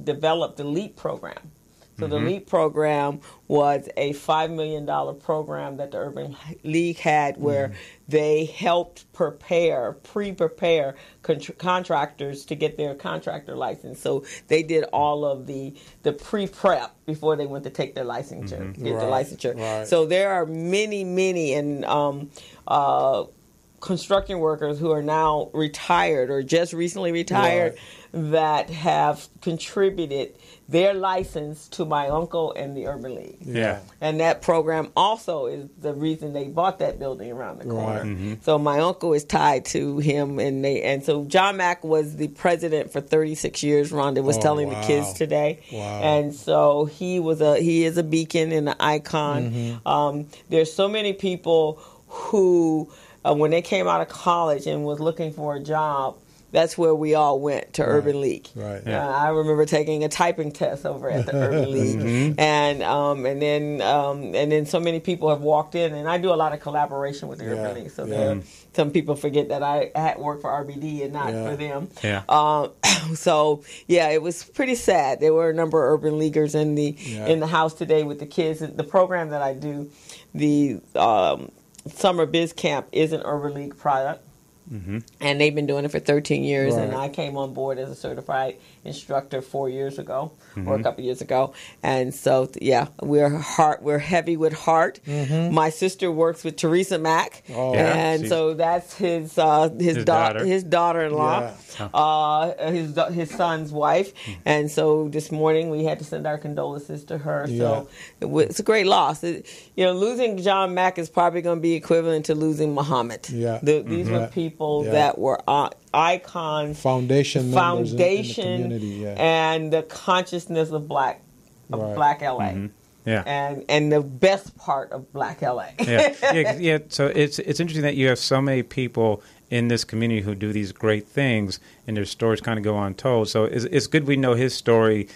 developed the LEAP program. So the LEAP program was a $5 million program that the Urban League had where they helped pre-prepare contractors to get their contractor license. So they did all of the pre-prep before they went to take their licensure, get the licensure. Right. So there are many and construction workers who are now retired or just recently retired that have contributed their license to my uncle and the Urban League. Yeah. And that program also is the reason they bought that building around the corner. Right. So my uncle is tied to him, and so John Mack was the president for 36 years. Rhonda was telling the kids today. Wow. And so he is a beacon and an icon. There's so many people who when they came out of college and was looking for a job, that's where we all went to Urban League. Right. Yeah. I remember taking a typing test over at the Urban League, and then so many people have walked in, and I do a lot of collaboration with the Urban League. So there, some people forget that I had worked for RBD and not for them. Yeah. So it was pretty sad. There were a number of Urban Leaguers in the house today with the kids. The program that I do, the Summer Biz Camp, is an Urban League product. And they've been doing it for 13 years, and I came on board as a certified instructor 4 years ago, or a couple years ago. And so, we're heavy with heart. My sister works with Teresa Mack, so that's his daughter-in-law, his son's wife. And so this morning we had to send our condolences to her. So it's a great loss. Losing John Mack is probably going to be equivalent to losing Muhammad. These were people that were icons, foundation members in the community, and the consciousness of Black LA. And the best part of Black LA. So it's interesting that you have so many people in this community who do these great things, and their stories kind of go untold. So it's good we know his story,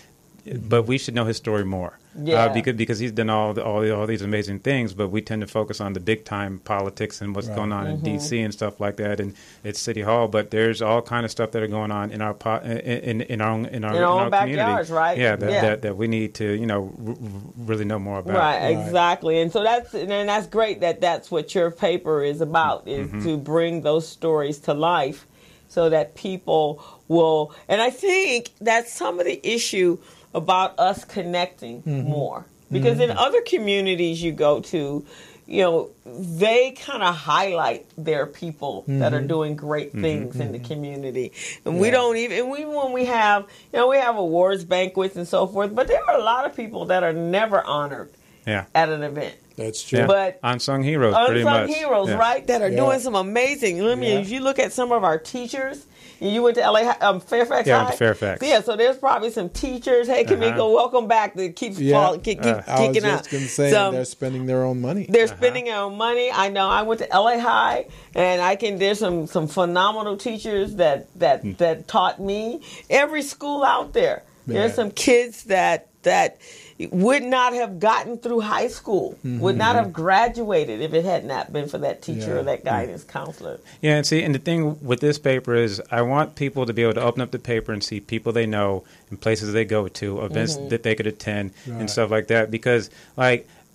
but we should know his story more. Because he's done all these amazing things, but we tend to focus on the big time politics and what's going on in D.C. and stuff like that, and it's City Hall. But there's all kind of stuff that are going on in our in our own backyards, community, right? That we need to really know more about. Right, exactly. And so that's great that's what your paper is about, is to bring those stories to life, so that people will. And I think that's some of the issue about us connecting more. Because in other communities you go to, they kind of highlight their people that are doing great things in the community. And we don't even when we have, we have awards banquets and so forth, but there are a lot of people that are never honored at an event. That's true. But unsung heroes, pretty much. Unsung heroes, right, that are doing some amazing. If you look at some of our teachers, you went to Fairfax High? I went to Fairfax. Yeah, so there's probably some teachers. Hey, Kamiko, welcome back. That keeps kicking out. I was just going to say, they're spending their own money. They're spending their own money. I know. I went to LA High, and there's some phenomenal teachers that taught me. Every school out there, there's some kids that would not have gotten through high school, would not have graduated if it had not been for that teacher or that guidance counselor. Yeah, and the thing with this paper is I want people to be able to open up the paper and see people they know and places they go to, events that they could attend and stuff like that, because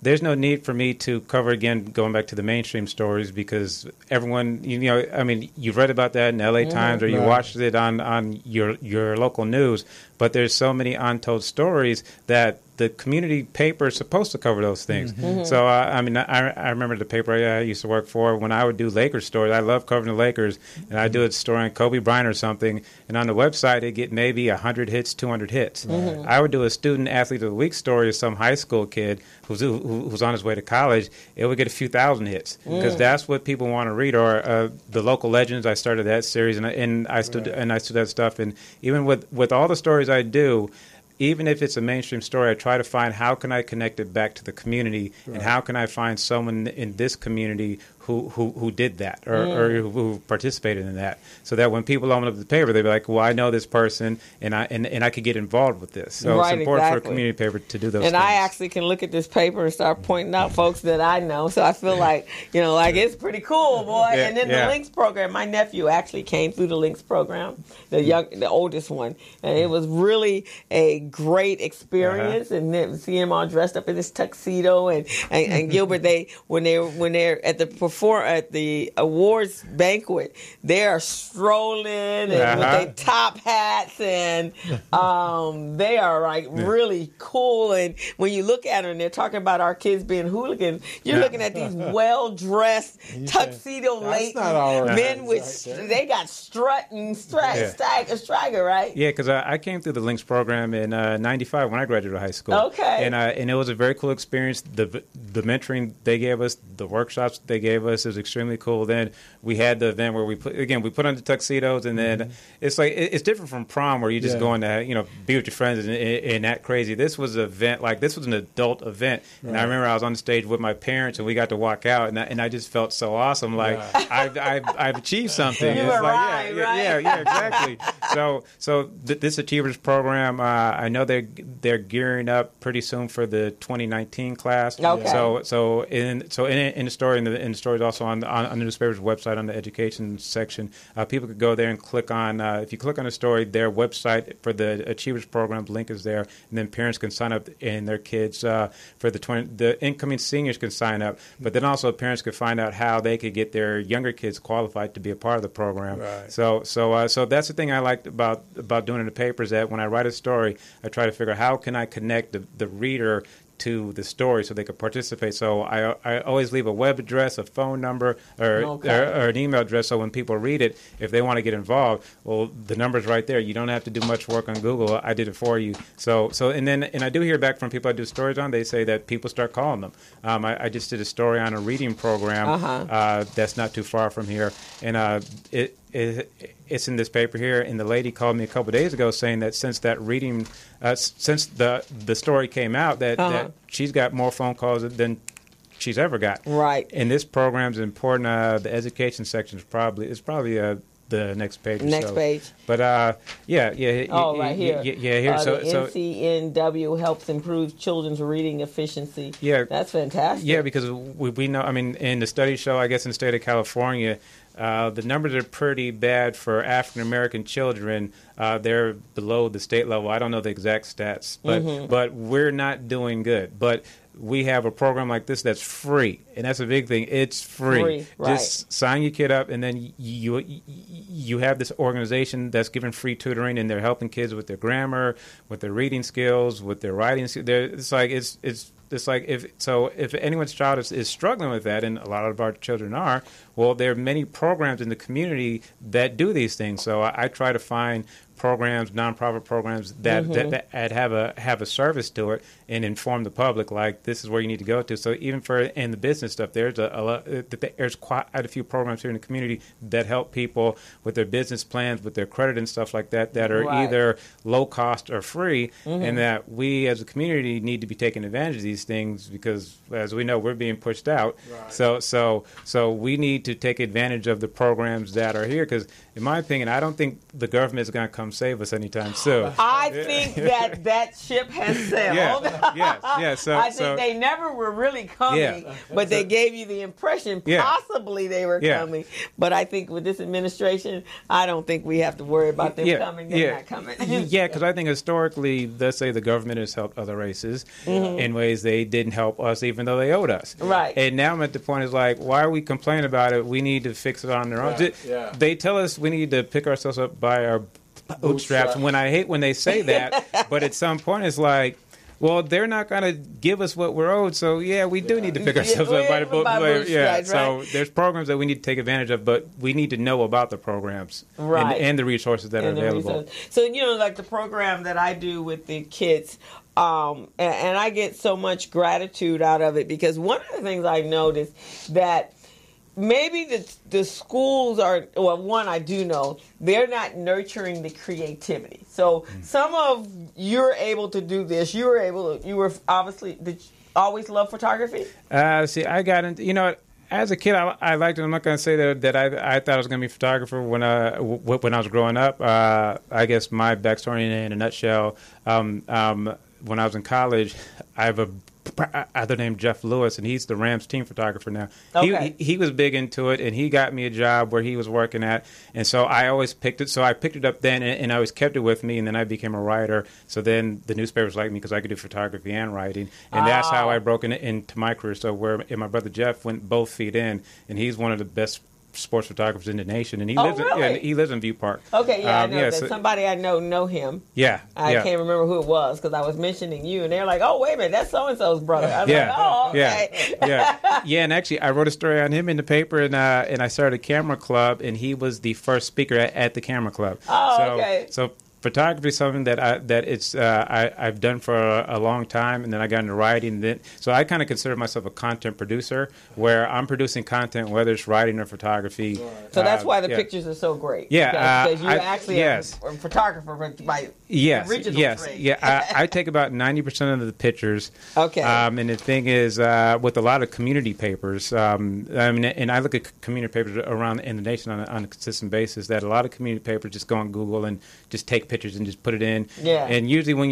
there's no need for me to cover, again, going back to the mainstream stories, because everyone, you've read about that in LA Times or you watched it on your local news, but there's so many untold stories that the community paper is supposed to cover those things. So, I mean, I remember the paper I used to work for when I would do Lakers stories. I love covering the Lakers, and I do a story on Kobe Bryant or something, and on the website, it'd get maybe 100 hits, 200 hits. I would do a student athlete of the week story of some high school kid who's on his way to college. It would get a few thousand hits because that's what people want to read. Or the local legends. I started that series, and I stood that stuff. And even with all the stories I do, even if it's a mainstream story, I try to find how can I connect it back to the community, and how can I find someone in this community who did that or who participated in that, so that when people open up the paper, they'll be like, well, I know this person, and I could get involved with this. So it's important for a community paper to do those things. And I actually can look at this paper and start pointing out folks that I know. So I feel like, like it's pretty cool, boy. And then the Links program, my nephew actually came through the Links program, the oldest one. And it was really a great experience. And then see him all dressed up in this tuxedo. And Gilbert, when they're at the awards banquet, they are strolling and with their top hats, and they are like really cool. And when you look at them, they're talking about our kids being hooligans. You're looking at these well-dressed, tuxedo-laden men with they got strutting swagger, right? Yeah, because I came through the Links program in '95 when I graduated high school. Okay, and it was a very cool experience. The mentoring they gave us, the workshops they gave us, is extremely cool. Then we had the event where we put on the tuxedos, and then it's like it's different from prom where you just going to be with your friends and act crazy. This was an event, like this was an adult event, and I remember I was on the stage with my parents, and we got to walk out, and I just felt so awesome, like I've achieved something. You right? Yeah, exactly. So this Achievers program, I know they're gearing up pretty soon for the 2019 class. Okay. So in the story, in the stories also on the newspaper's website, on the education section, people could go there and click on, if you click on the story, their website for the Achievers program link is there, and then parents can sign up, and their kids for the incoming seniors can sign up, but then also parents could find out how they could get their younger kids qualified to be a part of the program. Right. So that's the thing I liked about doing in the paper, is that when I write a story, I try to figure out how can I connect the reader to the story so they could participate. So I always leave a web address, a phone number, or an email address, so when people read it, if they want to get involved, well, the number's right there. You don't have to do much work on Google. I did it for you. So and I do hear back from people I do stories on. They say that people start calling them. I just did a story on a reading program that's not too far from here, and it's in this paper here, and the lady called me a couple of days ago saying that since that reading, since the story came out, that she's got more phone calls than she's ever got. Right. And this program's important. The education section is probably the next page. Next page. But right here. Here. The NCNW helps improve children's reading efficiency. Yeah, that's fantastic. Yeah, because we know. I mean, in the studies show, I guess in the state of California, the numbers are pretty bad for African American children. They're below the state level. I don't know the exact stats, but we're not doing good. But we have a program like this that's free, and that's a big thing. It's free. Just sign your kid up, and then you have this organization that's giving free tutoring, and they're helping kids with their grammar, with their reading skills, with their writing skills. It's like if anyone's child is struggling with that, and a lot of our children are, well, there are many programs in the community that do these things. So I try to find programs, nonprofit programs that have a service to it and inform the public, like this is where you need to go to. So even in the business stuff, there's quite a few programs here in the community that help people with their business plans, with their credit and stuff like that are either low cost or free, and that we as a community need to be taking advantage of these things because, as we know, we're being pushed out. Right. So we need to take advantage of the programs that are here because, in my opinion, I don't think the government is going to come save us anytime soon. I think that ship has sailed. I think they never were really coming, but they gave you the impression possibly they were coming. But I think with this administration, I don't think we have to worry about them coming. They're not coming. Because I think historically, let's say the government has helped other races in ways they didn't help us, even though they owed us. Right. And now I'm at the point is like, why are we complaining about it? We need to fix it on their own. They tell us we need to pick ourselves up by our bootstraps. When I hate when they say that, but at some point it's like, Well, they're not going to give us what we're owed, so we do need to pick ourselves up by the book. So there's programs that we need to take advantage of, but we need to know about the programs and the resources that are available. So, like the program that I do with the kids, and I get so much gratitude out of it, because one of the things I noticed that maybe the schools are, well, one, I do know, they're not nurturing the creativity. So some of, you're able to do this. You were obviously, did you always love photography? See, I got into, as a kid, I liked it. I'm not going to say that I thought I was going to be a photographer when I was growing up. I guess my backstory in a nutshell, when I was in college, I have a other named Jeff Lewis, and he's the Rams team photographer now. Okay. He was big into it, and he got me a job where he was working at, and so I always picked it. So I picked it up then, and I always kept it with me, and then I became a writer. So then the newspapers liked me because I could do photography and writing, and that's how I broke into my career. So where my brother Jeff went both feet in, and he's one of the best sports photographers in the nation, and he lives in View Park. Okay, I know that somebody I know him. Yeah, I can't remember who it was because I was mentioning you, and they're like, "Oh, wait a minute, that's so and so's brother." I was like, "Oh, okay." Yeah, and actually, I wrote a story on him in the paper, and I started a camera club, and he was the first speaker at the camera club. So photography is something that I've done for a long time, and then I got into writing. So I kind of consider myself a content producer, where I'm producing content, whether it's writing or photography. So that's why the pictures are so great. Yeah, because you actually are a photographer by original trade. Yeah, I take about 90% of the pictures. Okay. And the thing is, with a lot of community papers, and I look at community papers around in the nation on a consistent basis, that a lot of community papers just go on Google and just take pictures and just put it in. Yeah. And usually when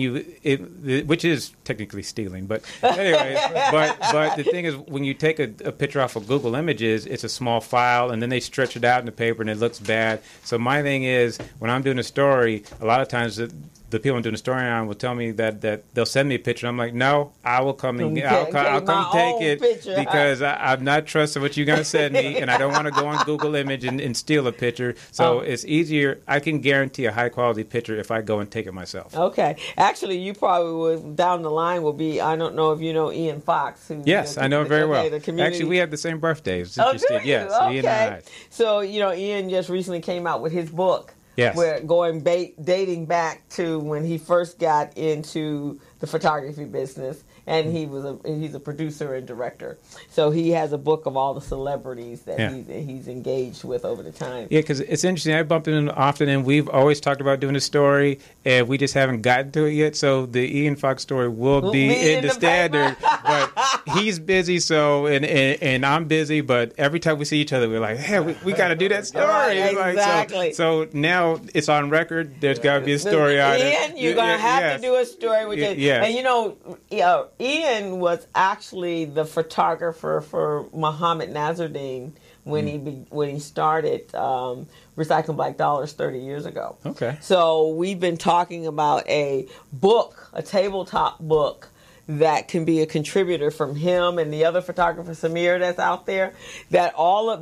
which is technically stealing, but anyway, but the thing is, when you take a picture off of Google Images, it's a small file, and then they stretch it out in the paper, and it looks bad. So my thing is, when I'm doing a story, a lot of times the people I'm doing a story on will tell me that they'll send me a picture. I'm like, no, I will come and I'll come take it picture. Because I'm not trusting what you're going to send me, and I don't want to go on Google Image and steal a picture. So it's easier. I can guarantee a high quality picture if I go and take it myself. Okay. Actually, you probably would, down the line will be, I don't know if you know Ian Fox. Yes, I know him very well. Actually, we have the same birthdays. Oh, do you? Yes, okay. Ian and I. So, Ian just recently came out with his book. Yes. We're dating back to when he first got into the photography business, and he's a producer and director. So he has a book of all the celebrities that he's engaged with over the time. Yeah, because it's interesting. I bump into him often, and we've always talked about doing a story, and we just haven't gotten to it yet. So the Ian Fox story will be in the Standard, but he's busy. So and I'm busy, but every time we see each other, we're like, hey, we got to do that story. Right, exactly. So now it's on record. There's got to be a story on it. Ian, you're going to have to do a story with it. Yeah. And Ian was actually the photographer for Muhammad Nasruddin when he started Recycling Black Dollars 30 years ago. Okay. So we've been talking about a tabletop book that can be a contributor from him and the other photographer Samir that's out there. There's all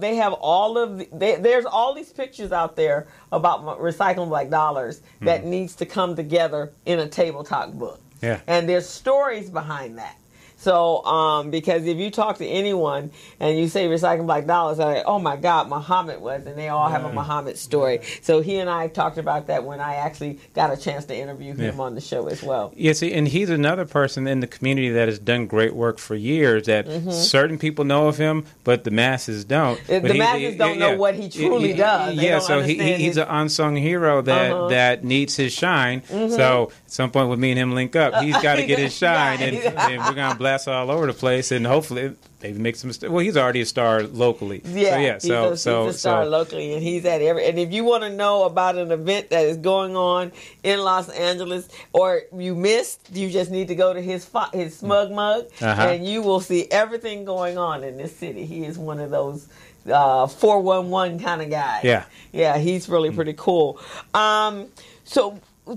these pictures out there about Recycling Black Dollars that needs to come together in a tabletop book. Yeah. And there's stories behind that. So, because if you talk to anyone and you say Recycling Black Dollars, they're like, oh my God, Muhammad was, and they all have a Muhammad story. So he and I talked about that when I actually got a chance to interview him on the show as well. Yeah, see, and he's another person in the community that has done great work for years that certain people know of him, but the masses don't. The masses don't know what he truly does. He's an unsung hero that needs his shine. So at some point with me and him link up, he's got to get his shine, and we're going to blast all over the place, and hopefully maybe make some mistakes. Well, he's already a star locally. He's a star locally, and he's at every. And if you want to know about an event that is going on in Los Angeles, or you missed, you just need to go to his Smug Mug, and you will see everything going on in this city. He is one of those 411 kind of guys. Yeah, he's really pretty cool.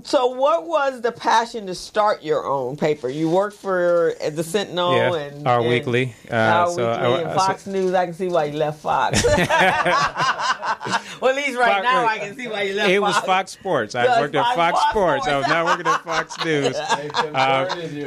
So what was the passion to start your own paper? You worked for the Sentinel and Our Weekly. And Fox News. I can see why you left Fox. Well, at least now I can see why you left. It was Fox Sports. I worked at Fox Sports. I was not working at Fox News.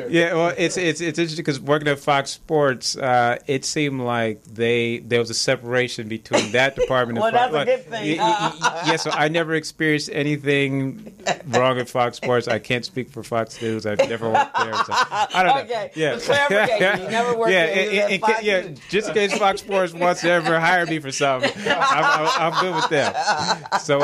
Yeah, well, it's interesting because working at Fox Sports, it seemed like there was a separation between that department. Well, that's a good thing. Yeah, so I never experienced anything wrong at Fox Sports. I can't speak for Fox News. I've never worked there. So I don't know. Okay. Yeah. Clarification. You never worked there. Yeah, just in case Fox Sports wants to ever hire me for something, I'm good with that. So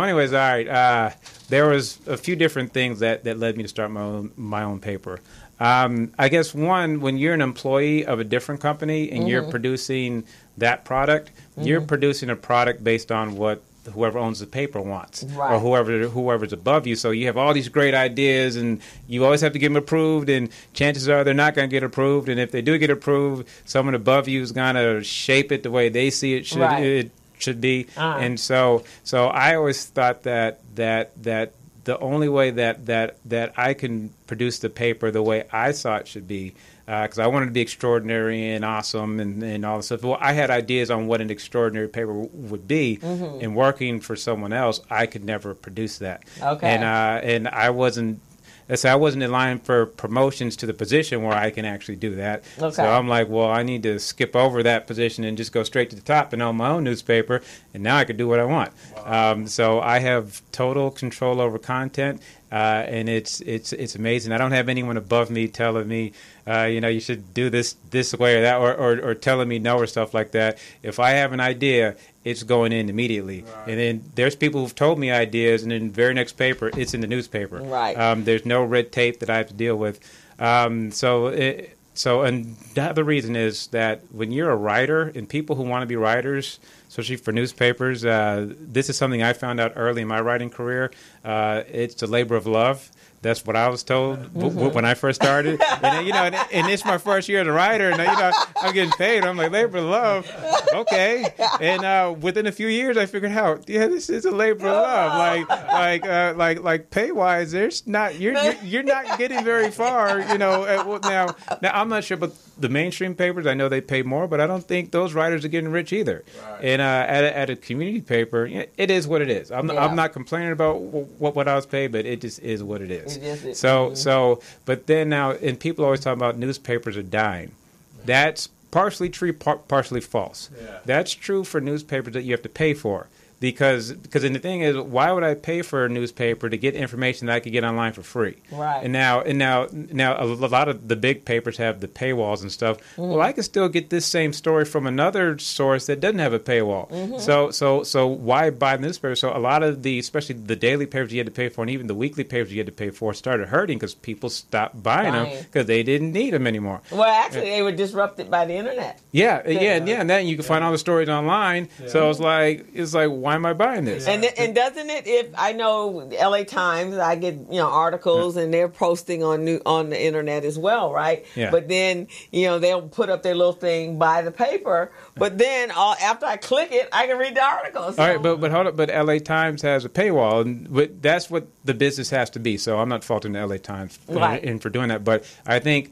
anyways, all right. There was a few different things that led me to start my own paper. I guess one, when you're an employee of a different company and you're producing that product, you're producing a product based on what whoever owns the paper wants, or whoever's above you. So you have all these great ideas, and you always have to get them approved, and chances are they're not going to get approved. And if they do get approved, someone above you is going to shape it the way they see it should be. And so I always thought that the only way that I can produce the paper the way I saw it should be, because I wanted to be extraordinary and awesome and all this stuff. Well, I had ideas on what an extraordinary paper would be, and working for someone else, I could never produce that. Okay. And I wasn't in line for promotions to the position where I can actually do that. Okay. So I'm like, well, I need to skip over that position and just go straight to the top and own my own newspaper, and now I can do what I want. Wow. So I have total control over content, and it's amazing. I don't have anyone above me telling me, you should do this way or that, or telling me no or stuff like that. If I have an idea, it's going in immediately. Right. And then there's people who've told me ideas, and then the very next paper, it's in the newspaper. Right. There's no red tape that I have to deal with. So another reason is that when you're a writer, and people who want to be writers, especially for newspapers, this is something I found out early in my writing career. It's a labor of love. That's what I was told when I first started. And it's my first year as a writer, and I'm getting paid. I'm like, labor of love, okay. And within a few years, I figured out, this is a labor of love. Like pay wise, there's not you're not getting very far. Now I'm not sure, but the mainstream papers, I know they pay more, but I don't think those writers are getting rich either. Right. And at a community paper, it is what it is. I'm not complaining about what I was paid, but it just is what it is. But then now, and people always talk about newspapers are dying. That's partially true, partially false. Yeah. That's true for newspapers that you have to pay for. Because and the thing is, why would I pay for a newspaper to get information that I could get online for free? Right. And now a lot of the big papers have the paywalls and stuff. Well, I can still get this same story from another source that doesn't have a paywall. So why buy the newspaper? So a lot of especially the daily papers you had to pay for, and even the weekly papers you had to pay for, started hurting because people stopped buying them because they didn't need them anymore. Well, actually, they were disrupted by the internet. Yeah, and then you can find all the stories online. Yeah. So it's like why am I buying this? And doesn't it? If I know LA Times, I get articles, and they're posting on the internet as well, right? Yeah. But then they'll put up their little thing, buy the paper. But then after I click it, I can read the article. So. All right, but hold up. But LA Times has a paywall, and that's what the business has to be. So I'm not faulting the LA Times for doing that. But I think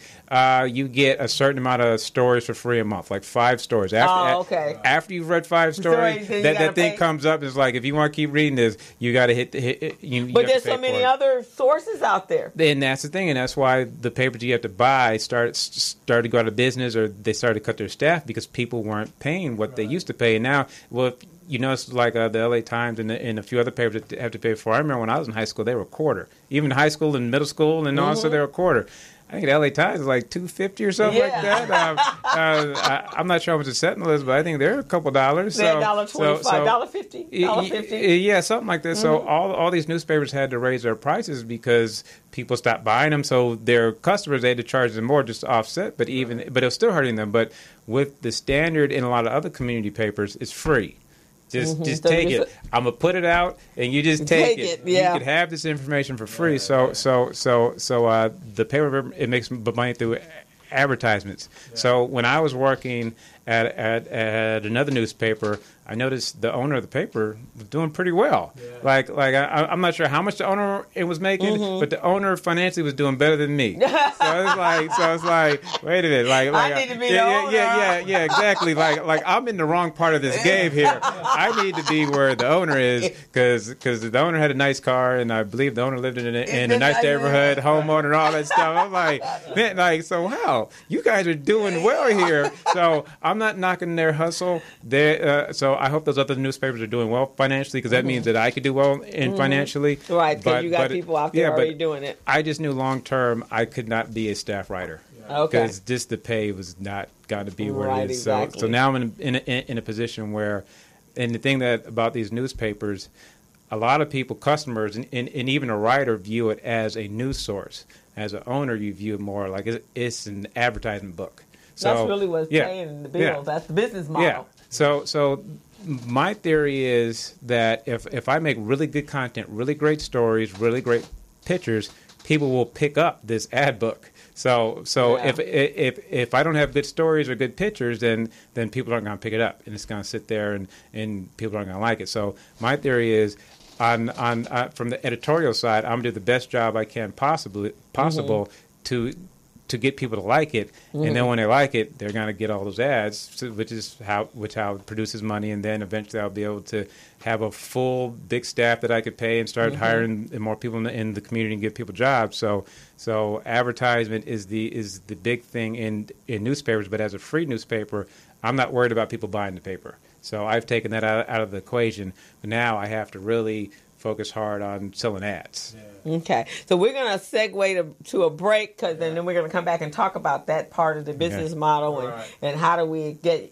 you get a certain amount of stories for free a month, like 5 stories. After you've read 5 stories, that thing comes up. It's like, if you want to keep reading this, you got to hit. But there's so many other sources out there. And that's the thing, and that's why the papers you have to buy started to go out of business, or they started to cut their staff because people weren't paying what they used to pay. And now, it's like the LA Times and a few other papers that have to pay for. I remember when I was in high school, they were a quarter. Even high school and middle school, and also they were a quarter. I think the LA Times is like $2.50 or something like that. I'm not sure how much the Sentinel is, but I think they're a couple dollars. They're $1.25, $1.50. Yeah, something like that. So all these newspapers had to raise their prices because people stopped buying them. So their customers, they had to charge them more just to offset. But it was still hurting them. But with the Standard and a lot of other community papers, it's free. Just take it. I'm gonna put it out, and you just take it. Yeah. You can have this information for free. So the paper, it makes money through advertisements. Yeah. So when I was working at another newspaper, I noticed the owner of the paper was doing pretty well. Yeah. I'm not sure how much the owner it was making, but the owner financially was doing better than me. So it's like, wait a minute, I need to be the owner. Yeah, exactly. Like I'm in the wrong part of this game here. I need to be where the owner is because the owner had a nice car, and I believe the owner lived in a nice neighborhood, homeowner, and all that stuff. I'm like, man, so wow, you guys are doing well here. So I'm not knocking their hustle. So I hope those other newspapers are doing well financially, because that means that I could do well financially. Right, because you got people out there already doing it. I just knew long term I could not be a staff writer. Okay. Because just the pay was not going to be where it is. Exactly. So now I'm in a position where, and the thing that about these newspapers, a lot of people, customers, and even a writer view it as a news source. As an owner, you view it more like it's an advertising book. So, that's really what's paying the bills. Yeah. That's the business model. Yeah. So my theory is that if I make really good content, really great stories, really great pictures, people will pick up this ad book. So if I don't have good stories or good pictures, then people aren't going to pick it up, and it's going to sit there, and people aren't going to like it. So my theory is, from the editorial side, I'm going to do the best job I can possible to get people to like it, and then when they like it, they're going to get all those ads, which how it produces money, and then eventually I'll be able to have a full big staff that I could pay and start hiring more people in the community and give people jobs. So advertisement is the big thing in newspapers, but as a free newspaper, I'm not worried about people buying the paper. So I've taken that out of the equation, but now I have to really focus hard on selling ads. Yeah. Okay, so we're going to segue to a break, because then we're going to come back and talk about that part of the business model and how do we get,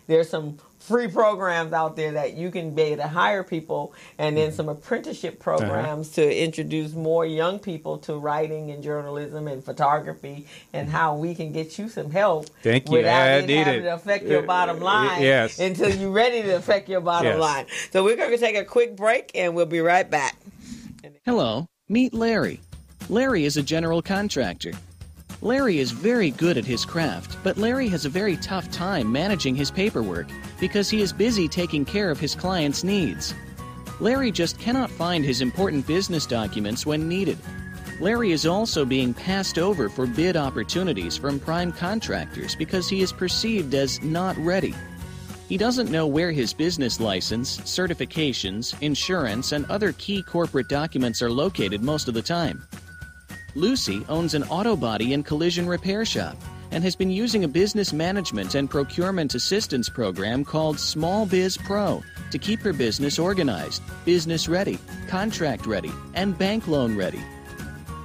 there's some free programs out there that you can be able to hire people, and then some apprenticeship programs to introduce more young people to writing and journalism and photography, and how we can get you some help without it having to affect your bottom line until you're ready to affect your bottom line. So we're going to take a quick break, and we'll be right back. Hello, meet Larry. Larry is a general contractor. Larry is very good at his craft, but Larry has a very tough time managing his paperwork because he is busy taking care of his clients' needs. Larry just cannot find his important business documents when needed. Larry is also being passed over for bid opportunities from prime contractors because he is perceived as not ready. He doesn't know where his business license, certifications, insurance, and other key corporate documents are located most of the time. Lucy owns an auto body and collision repair shop and has been using a business management and procurement assistance program called Small Biz Pro to keep her business organized, business ready, contract ready, and bank loan ready.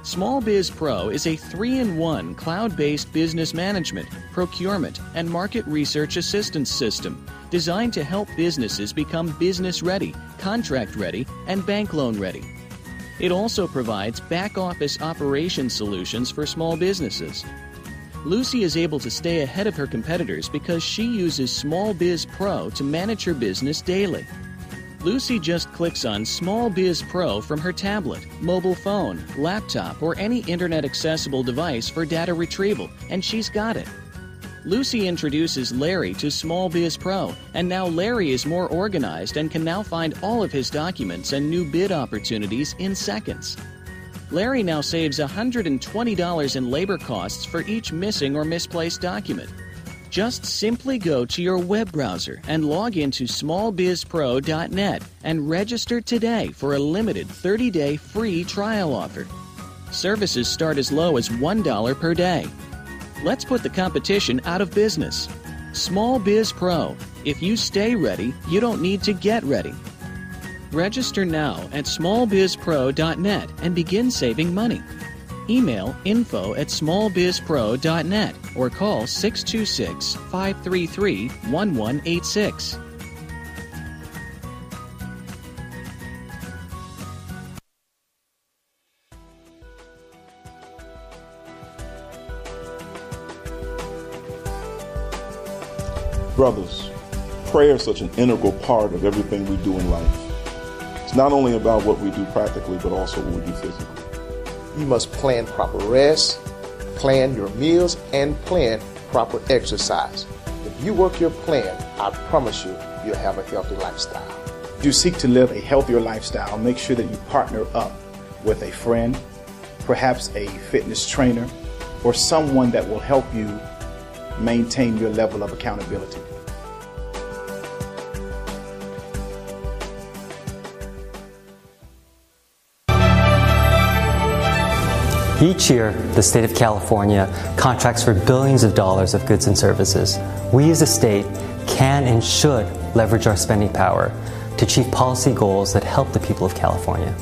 Small Biz Pro is a 3-in-1 cloud-based business management, procurement, and market research assistance system designed to help businesses become business ready, contract ready, and bank loan ready. It also provides back-office operation solutions for small businesses. Lucy is able to stay ahead of her competitors because she uses Small Biz Pro to manage her business daily. Lucy just clicks on Small Biz Pro from her tablet, mobile phone, laptop, or any internet-accessible device for data retrieval, and she's got it. Lucy introduces Larry to Small Biz Pro, and now Larry is more organized and can now find all of his documents and new bid opportunities in seconds. Larry now saves $120 in labor costs for each missing or misplaced document. Just simply go to your web browser and log into smallbizpro.net and register today for a limited 30-day free trial offer. Services start as low as $1 per day. Let's put the competition out of business. Small Biz Pro. If you stay ready, you don't need to get ready. Register now at smallbizpro.net and begin saving money. Email info@smallbizpro.net or call 626-533-1186. Brothers, prayer is such an integral part of everything we do in life. It's not only about what we do practically, but also what we do physically. You must plan proper rest, plan your meals, and plan proper exercise. you work your plan, I promise you'll have a healthy lifestyle. If you seek to live a healthier lifestyle, make sure that you partner up with a friend, perhaps a fitness trainer, or someone that will help you maintain your level of accountability. Each year, the state of California contracts for billions of dollars of goods and services. We as a state can and should leverage our spending power to achieve policy goals that help the people of California.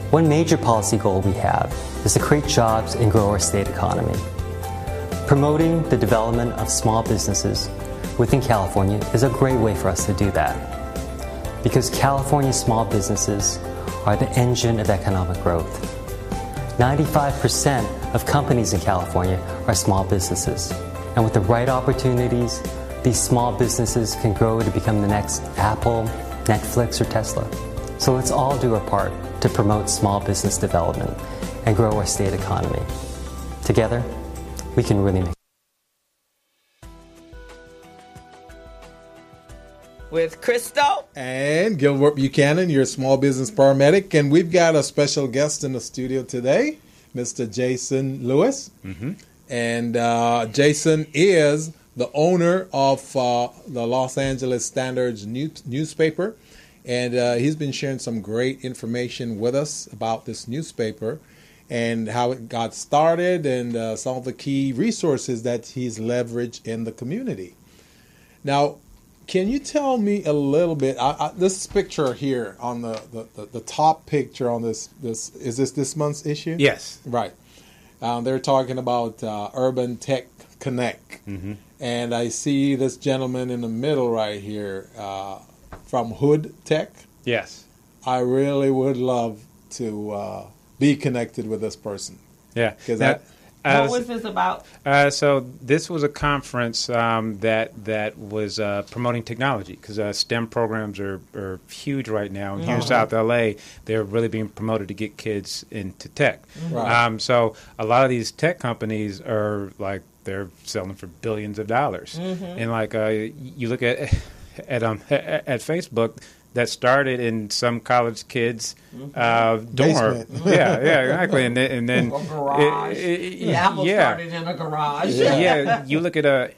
One major policy goal we have is to create jobs and grow our state economy. Promoting the development of small businesses within California is a great way for us to do that, because California's small businesses are the engine of economic growth. 95% of companies in California are small businesses. And with the right opportunities, these small businesses can grow to become the next Apple, Netflix, or Tesla. So let's all do our part to promote small business development and grow our state economy. Together, we can really make with Crystal and Gilbert Buchanan, your small business paramedic. And we've got a special guest in the studio today, Mr. Jason Lewis. Mm-hmm. And Jason is the owner of the Los Angeles Standard's newspaper. And he's been sharing some great information with us about this newspaper and how it got started and some of the key resources that he's leveraged in the community. Now, can you tell me a little bit? This picture here on the top picture on this is this month's issue? Yes. Right. They're talking about Urban Tech Connect, mm-hmm. and I see this gentleman in the middle right here from Hood Tech. Yes. I really would love to be connected with this person. Yeah. Because what was this about? So this was a conference that was promoting technology, because STEM programs are huge right now. And here in South LA, they're really being promoted to get kids into tech. Right. So a lot of these tech companies are they're selling for billions of dollars. Mm-hmm. And you look at Facebook. That started in some college kids' dorm. Yeah, exactly. And then a garage. Apple started in a garage. Yeah, you look at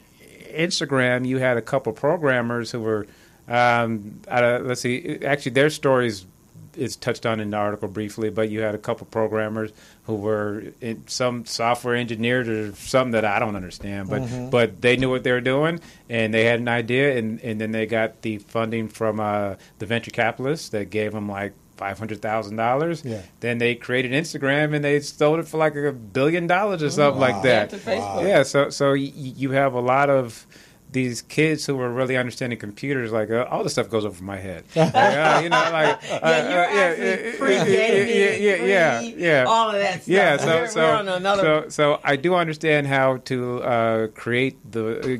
Instagram. You had a couple programmers who were, let's see. Actually, their stories is touched on in the article briefly, but you had a couple programmers who were some software engineers or something that I don't understand, but they knew what they were doing, and they had an idea, and then they got the funding from the venture capitalists that gave them $500,000. Yeah. Then they created Instagram, and they sold it for $1 billion or something like that. Wow. Yeah, so you have a lot of these kids who were really understanding computers, all this stuff goes over my head. You're actually pre-gaming, all of that stuff. Yeah, we're on another. So I do understand how to create a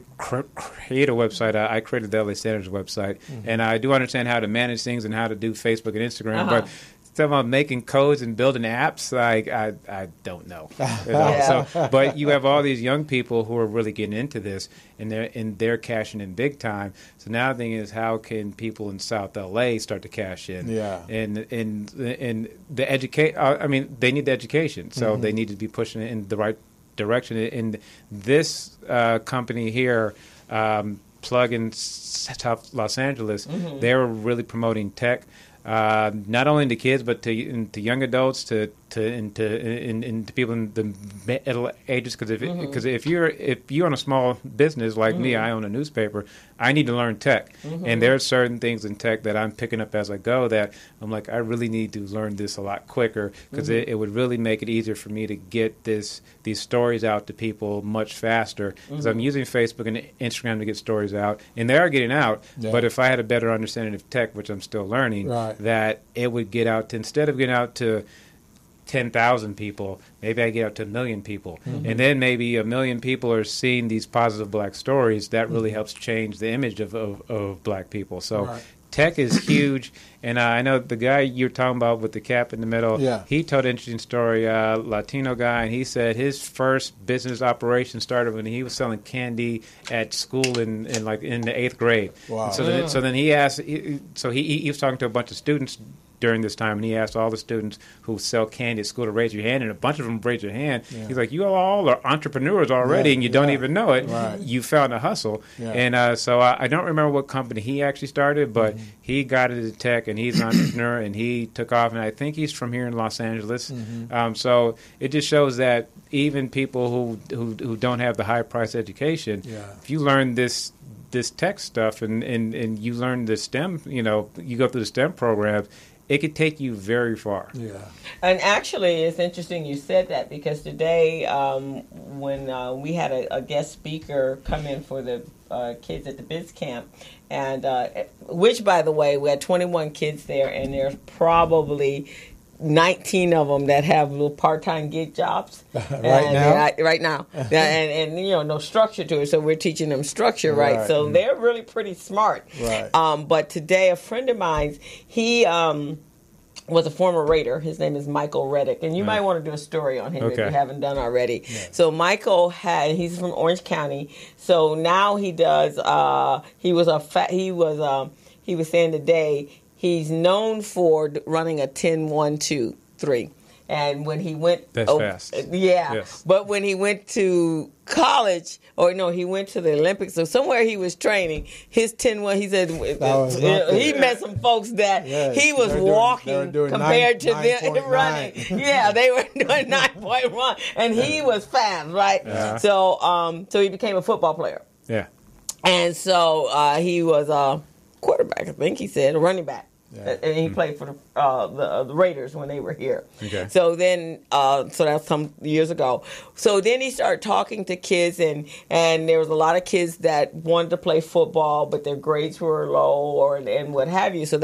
website. I created the LA Standards website, and I do understand how to manage things and how to do Facebook and Instagram, but stuff about making codes and building apps, I don't know. But you have all these young people who are really getting into this, and they're cashing in big time. So now the thing is, how can people in South LA start to cash in? Yeah. And the they need the education, so they need to be pushing it in the right direction. And this company here, Plug in South Los Angeles, they were really promoting tech. Not only to kids, but to young adults, to people in the middle ages. Because if you own a small business like me, I own a newspaper. I need to learn tech, and there are certain things in tech that I'm picking up as I go that I'm I really need to learn this a lot quicker, because it would really make it easier for me to get these stories out to people much faster. Because I'm using Facebook and Instagram to get stories out, and they are getting out. Yeah. But if I had a better understanding of tech, which I'm still learning, that it would get out to, instead of getting out to 10,000 people, maybe I get out to 1 million people. And then maybe 1 million people are seeing these positive black stories. That really helps change the image of black people. So tech is huge. And I know the guy you're talking about with the cap in the middle, he told an interesting story, Latino guy, and he said his first business operation started when he was selling candy at school in the 8th grade. Wow. And so then he asked, he was talking to a bunch of students during this time, and he asked all the students who sell candy at school to raise your hand, and a bunch of them raised their hand. Yeah. He's like, you all are entrepreneurs already, and you don't even know it. Right. You found a hustle. Yeah. And so I don't remember what company he actually started, but he got into tech, and he's an entrepreneur, and he took off, and I think he's from here in Los Angeles. So it just shows that even people who don't have the high-priced education, if you learn this tech stuff and you learn the STEM, you go through the STEM programs, it could take you very far. Yeah. And actually, it's interesting you said that, because today when we had a guest speaker come in for the kids at the Biz Camp, and which, by the way, we had 21 kids there, and there's probably 19 of them that have little part-time gig jobs right now, and no structure to it. So we're teaching them structure, right? So they're really pretty smart. Right. But today, a friend of mine, he was a former Raider. His name is Michael Reddick, and you might want to do a story on him if you haven't done already. Yeah. So Michael he's from Orange County. So now he does. He was saying today, he's known for running a 10-1-2-3. And when he went... That's fast. Yeah. Yes. But when he went to college, he went to the Olympics, so somewhere he was training, his 10-1, he said, he met some folks that he was walking compared to them running. Yeah, they were doing 9.1, and he was fast, right? Yeah. So he became a football player. Yeah. And so he was a quarterback, I think he said, a running back. Yeah. And he played for the Raiders when they were here. Okay. So then, so that's some years ago. So then he started talking to kids, and there was a lot of kids that wanted to play football, but their grades were low and what have you. So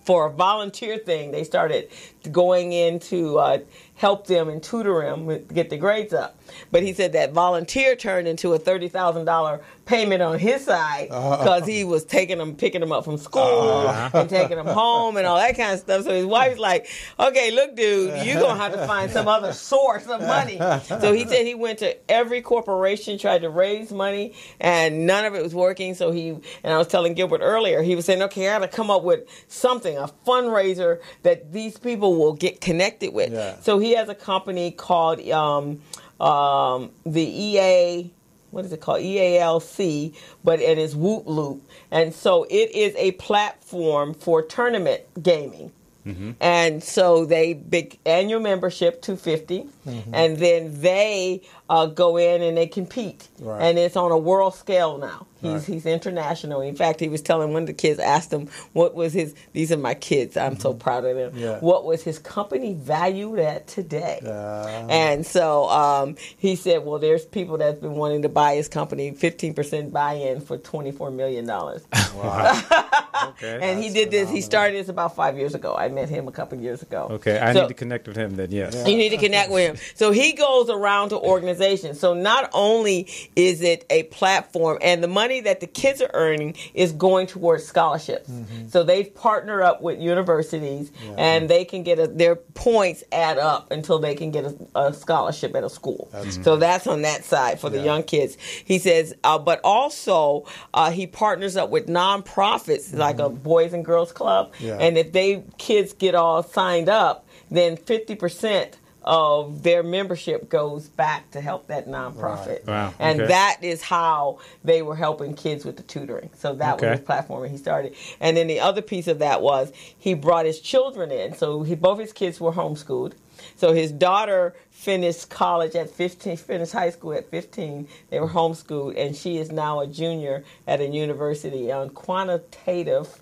for a volunteer thing, they started going in to help them and tutor them to get the grades up. But he said that volunteer turned into a $30,000 payment on his side, because he was picking them up from school and taking them home and all that kind of stuff. So his wife's like, okay, look, dude, you're going to have to find some other source of money. So he said he went to every corporation, tried to raise money, and none of it was working. So and I was telling Gilbert earlier, he was saying, okay, I got to come up with something, a fundraiser that these people will get connected with. Yeah. So he has a company called the EA, what is it called? EALC, but it is Whoop Loop. And so it is a platform for tournament gaming. Mm-hmm. And so big annual membership, $250, and then they go in and they compete, and it's on a world scale now. He's international. In fact, he was telling one of the kids, asked him what was these are my kids, I'm so proud of them. Yeah. What was his company valued at today? And so he said, well, there's people that's been wanting to buy his company, 15% buy-in for $24 million. Wow. Okay. And he did this. He started this about 5 years ago. I met him a couple of years ago. Okay, I need to connect with him then, yes. You need to connect with him. So he goes around to organizations. So not only is it a platform, and the money that the kids are earning is going towards scholarships. Mm-hmm. So they've partnered up with universities, and they can get their points add up until they can get a scholarship at a school. So that's on that side for the young kids. He says, but also he partners up with nonprofits like a Boys and Girls Club, and if kids get all signed up, then 50% of their membership goes back to help that nonprofit. Right. Wow. And that is how they were helping kids with the tutoring. So that was his platform he started. And then the other piece of that was he brought his children in. So both his kids were homeschooled. So his daughter finished college at 15, finished high school at 15. They were homeschooled, and she is now a junior at a university on quantitative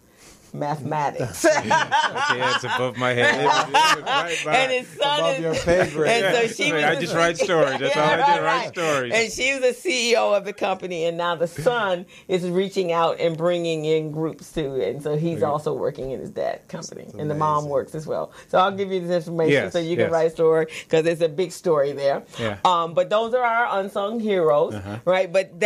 mathematics. Okay, that's above my head. And his son above your favorite. And so she was I just write stories. That's all I do, write stories. And she was the CEO of the company, and now the son is reaching out and bringing in groups too. And so he's also working in his dad's company, and the mom works as well. So I'll give you this information so you can write a story, because there's a big story there. Yeah. But those are our unsung heroes, right? But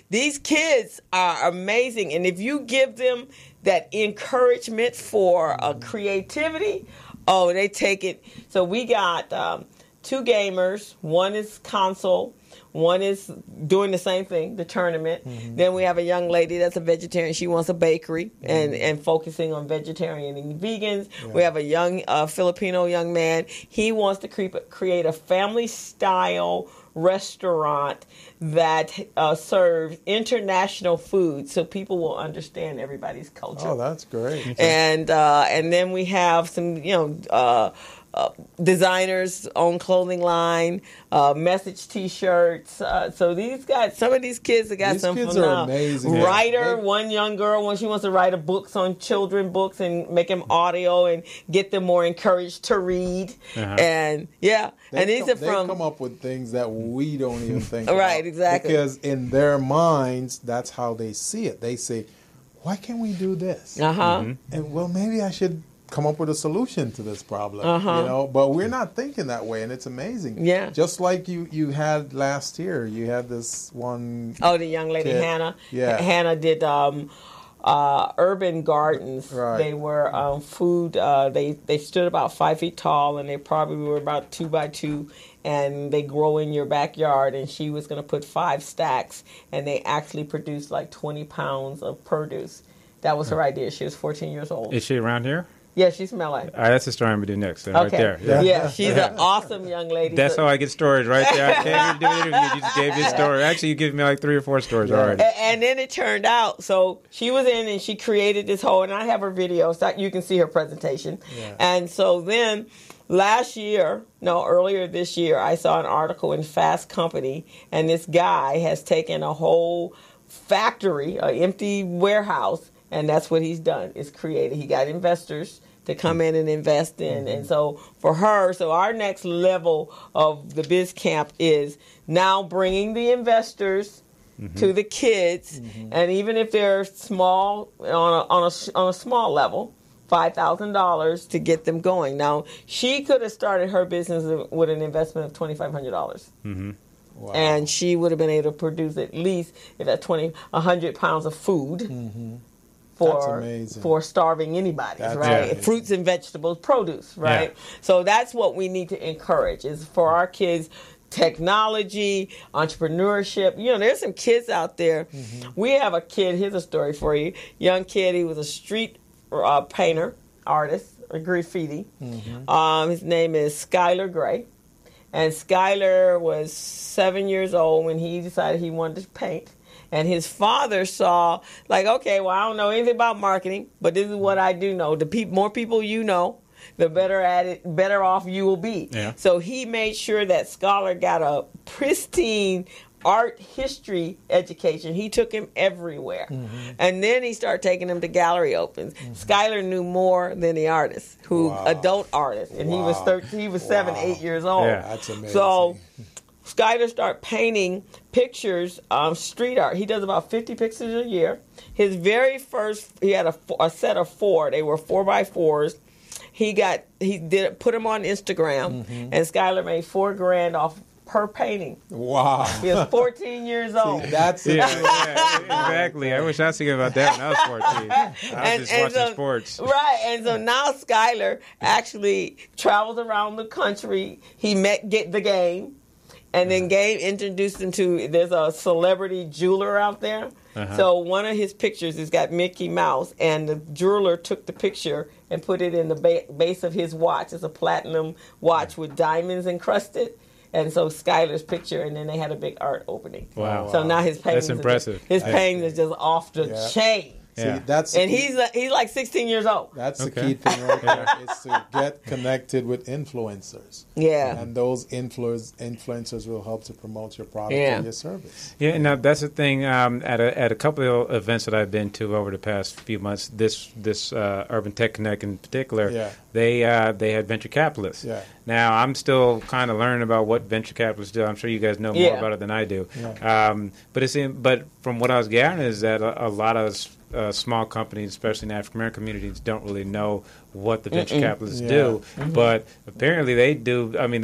these kids are amazing, and if you give them that encouragement for creativity, they take it. So we got 2 gamers. One is console. One is doing the same thing, the tournament. Then we have a young lady that's a vegetarian. She wants a bakery and focusing on vegetarian and vegans. Yeah. We have a young Filipino young man. He wants to create a family-style restaurant that serves international food, so people will understand everybody's culture. Oh, that's great! And then we have some, designers' own clothing line, message T-shirts. So some of these kids have got these some kids are amazing. Writer, one young girl, when she wants to write books on children books and make them audio and get them more encouraged to read. And they come up with things that we don't even think about. Right, exactly. Because in their minds, that's how they see it. They say, why can't we do this? And well, maybe I should come up with a solution to this problem, but we're not thinking that way, and it's amazing. Yeah. Just like you had last year, you had this one. Oh, the young lady, Hannah. Yeah. Hannah did urban gardens. Right. They were food. They stood about 5 feet tall, and they probably were about 2 by 2, and they grow in your backyard. And she was going to put 5 stacks, and they actually produced like 20 pounds of produce. That was her idea. She was 14 years old. Is she around here? Yeah, she's Melanie. All right, that's the story I'm going to do next. Right there. Yeah, she's an awesome young lady. That's how I get stories right there. I can't even do an interview. You just gave me a story. Actually, you gave me like 3 or 4 stories already. And then it turned out, so she was in and she created this whole, and I have her video, so you can see her presentation. Yeah. And so then earlier this year, I saw an article in Fast Company, and this guy has taken a whole factory, an empty warehouse, and that's what he's done, is created. He got investors to come in and invest in. And so for her, our next level of the Biz Camp is now bringing the investors to the kids, and even if they're small, on a small level, $5,000 to get them going. Now, she could have started her business with an investment of $2,500. Wow. And she would have been able to produce at least 100 pounds of food. For starving anybody, right? Amazing. Fruits and vegetables, produce, right? Yeah. So that's what we need to encourage, is for our kids, technology, entrepreneurship. There's some kids out there. We have a kid, here's a story for you. Young kid, he was a street painter, artist, or graffiti. His name is Skylar Gray. And Skylar was 7 years old when he decided he wanted to paint. And his father saw, okay, well, I don't know anything about marketing, but this is what I do know. The more people you know, the better at it, better off you will be. Yeah. So he made sure that Skylar got a pristine art history education. He took him everywhere. And then he started taking him to gallery opens. Skylar knew more than the artist, adult artist. And he was 7, 8 years old. Yeah, that's amazing. So Skylar started painting pictures, street art. He does about 50 pictures a year. His very first, he had a set of 4. They were 4x4s. He put them on Instagram, and Skylar made $4,000 off per painting. Wow. He was 14 years old. See, that's it. Exactly. I wish I was thinking about that when I was 14. I was just watching sports. Right. And so now Skylar actually travels around the country. He Get the Game. And then Gabe introduced him to, there's a celebrity jeweler out there. So one of his pictures has got Mickey Mouse, and the jeweler took the picture and put it in the base of his watch. It's a platinum watch with diamonds encrusted. And so Skylar's picture, and then they had a big art opening. Wow. So now his painting, that's impressive. His painting is just off the chain. Yeah. See, and he's like 16 years old. That's the key thing right there, is to get connected with influencers. Yeah. And those influencers will help to promote your product and your service. Yeah, now that's the thing. At a couple of events that I've been to over the past few months, this Urban Tech Connect in particular, they had venture capitalists. Yeah. Now, I'm still kind of learning about what venture capitalists do. I'm sure you guys know more about it than I do. Yeah. But from what I was gathering is that a lot of small companies, especially in the African American communities, don't really know what the venture capitalists do. But apparently they do. I mean,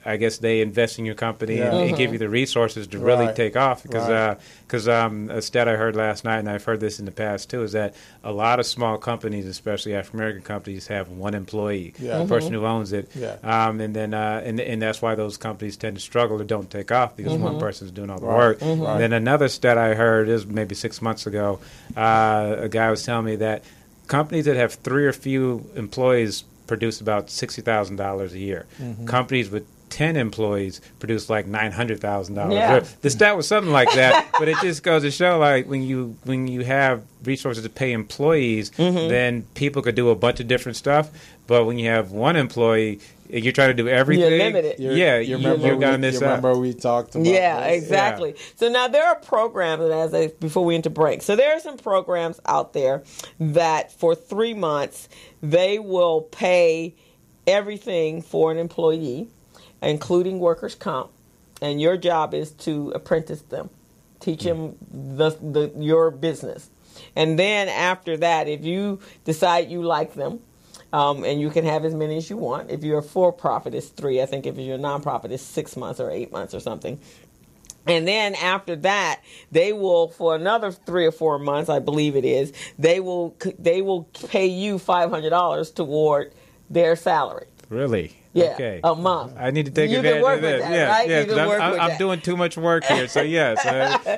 I guess they invest in your company and give you the resources to really take off. Because a stat I heard last night, and I've heard this in the past too, is that a lot of small companies, especially African American companies, have one employee, the person who owns it, and then and that's why those companies tend to struggle or don't take off, because one person is doing all the work. And then another stat I heard is maybe 6 months ago, a guy was telling me that companies that have 3 or few employees produce about $60,000 a year. Companies with 10 employees produce like $900,000. Yeah. The stat was something like that, but it just goes to show, like, when you have resources to pay employees, then people could do a bunch of different stuff. But when you have one employee, you're trying to do everything. You're limited. You remember we talked about this? Exactly. Yeah. So now there are programs, and before we went to break, so there are some programs out there that for 3 months they will pay everything for an employee, including workers' comp, and your job is to apprentice them, teach them your business. And then after that, if you decide you like them, and you can have as many as you want. If you're a for-profit, it's 3. I think if you're a non-profit, it's 6 months or 8 months or something. And then after that, they will, for another 3 or 4 months, I believe it is, they will pay you $500 toward their salary. Really? Yeah, okay. A month. I need to take advantage of that. Right? I'm doing too much work here, so yes.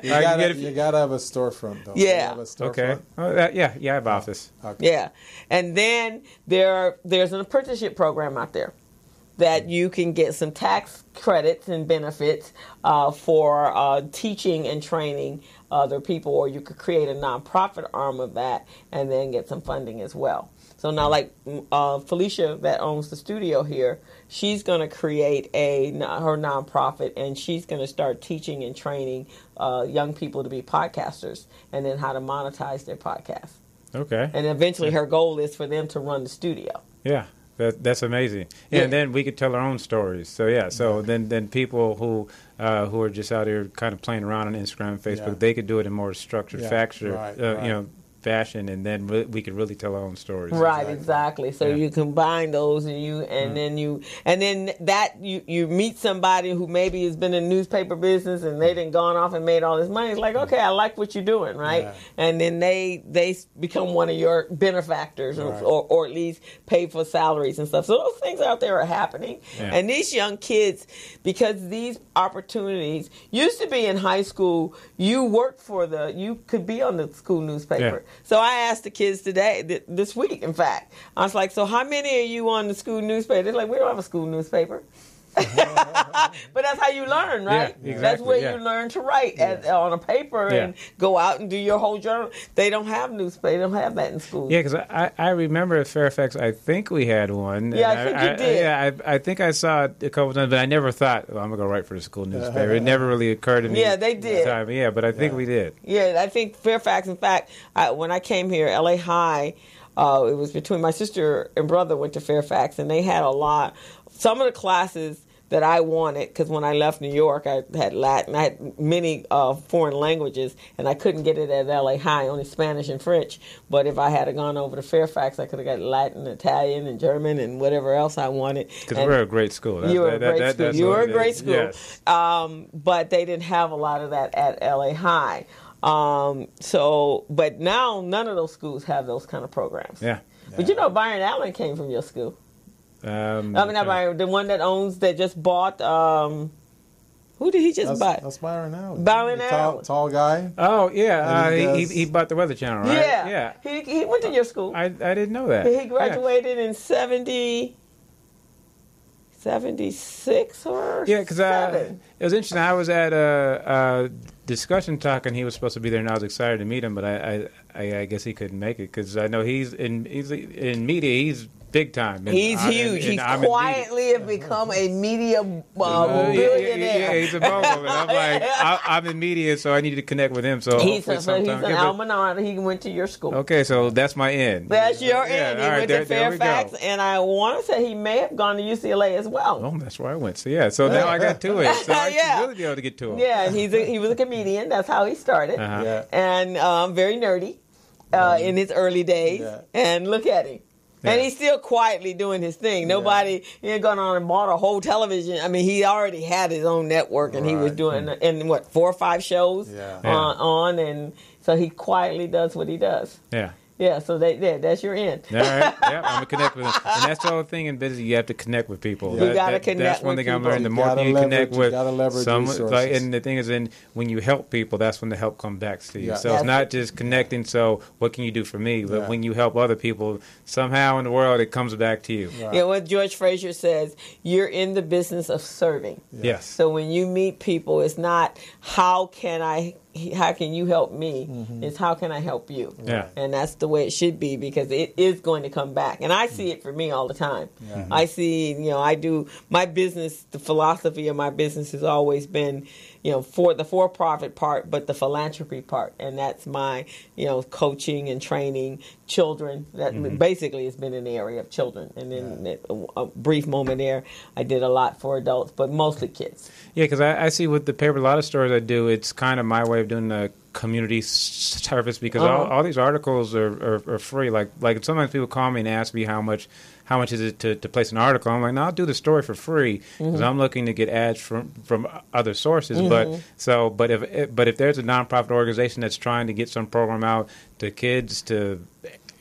You gotta have a storefront, though. Yeah. Okay. I have office. Okay. Yeah, and then there's an apprenticeship program out there that you can get some tax credits and benefits for teaching and training other people, or you could create a nonprofit arm of that and then get some funding as well. So now, like Felicia, that owns the studio here, she's going to create her nonprofit, and she's going to start teaching and training young people to be podcasters, and then how to monetize their podcast. Okay. And eventually, her goal is for them to run the studio. Yeah. That's amazing. Yeah, and then we could tell our own stories. So so then people who are just out here kind of playing around on Instagram and Facebook, they could do it in more structured fashion, and then we could really tell our own stories. Right, exactly. So you combine those, and then you meet somebody who maybe has been in the newspaper business, and they done gone off and made all this money. It's like, okay, I like what you're doing, right? Yeah. And then they become one of your benefactors, or at least pay for salaries and stuff. So those things out there are happening, and these young kids, because these opportunities used to be in high school, you could be on the school newspaper. Yeah. So I asked the kids this week, in fact, I was like, so how many are you on the school newspaper? They're like, we don't have a school newspaper. But that's how you learn, right? Yeah, exactly, that's where you learn to write on a paper and go out and do your whole journal. They don't have newspaper. They don't have that in school. Yeah, because I remember at Fairfax, I think we had one. Yeah, I think you did. I think I saw it a couple times, but I never thought, I'm going to go write for the school newspaper. It never really occurred to me. Yeah, they did. Time. Yeah, but I think we did. Yeah, I think Fairfax, in fact, when I came here, LA High, it was between my sister and brother went to Fairfax, and they had some of the classes that I wanted, because when I left New York, I had Latin, I had many foreign languages, and I couldn't get it at LA High, only Spanish and French. But if I had gone over to Fairfax, I could have got Latin, Italian, and German, and whatever else I wanted. Because we're a great school. You were a great school. You were a great school. Yes. But they didn't have a lot of that at LA High. But now none of those schools have those kind of programs. Yeah. But Byron Allen came from your school. Not Byron, the one that just bought. Who did he just buy? That's Byron Allen. Byron Allen, tall guy. Oh yeah, he bought the Weather Channel, right? Yeah. He went to your school. I didn't know that. He graduated in 76 or because it was interesting. I was at a discussion talk, and he was supposed to be there, and I was excited to meet him, but I guess he couldn't make it, because I know he's in media. He's big time. He's huge. He's quietly have become a media billionaire. Yeah, he's a mogul. And I'm like, I'm in media, so I need to connect with him. So he's an alma mater. He went to your school. Okay, so that's my end. That's your end. He went to Fairfax, and I want to say he may have gone to UCLA as well. Oh, that's where I went. So so now I got to it. So I should really be able to get to him. Yeah, and he was a comedian. That's how he started. And very nerdy. in his early days, and look at him. Yeah. And he's still quietly doing his thing. Nobody, he ain't gone on and bought a whole television. I mean, he already had his own network, and he was doing, 4 or 5 shows on, and so he quietly does what he does. Yeah. Yeah, so that's your end. All right. Yeah, I'm going to connect with them. And that's the whole thing in business. You have to connect with people. You got to connect with people. That's one thing I'm learning. The more you connect with someone, and the thing is, when you help people, that's when the help comes back to you. Yeah. So it's not just connecting, so what can you do for me? But when you help other people, somehow in the world, it comes back to you. Right. Yeah, what George Fraser says, you're in the business of serving. Yes. So when you meet people, it's not how can you help me? It's how can I help you? Yeah. And that's the way it should be, because it is going to come back. And I see it for me all the time. Yeah. I see, I do my business, the philosophy of my business has always been, for the for-profit part, but the philanthropy part. And that's my, coaching and training children. That basically has been in the area of children. And then a brief moment there, I did a lot for adults, but mostly kids. Yeah, because I see with the paper, a lot of stories I do, it's kind of my way of doing the community service, because all these articles are free. Like sometimes people call me and ask me how much is it to place an article. I'm like, no, I'll do the story for free, because I'm looking to get ads from other sources. But if there's a nonprofit organization that's trying to get some program out to kids, to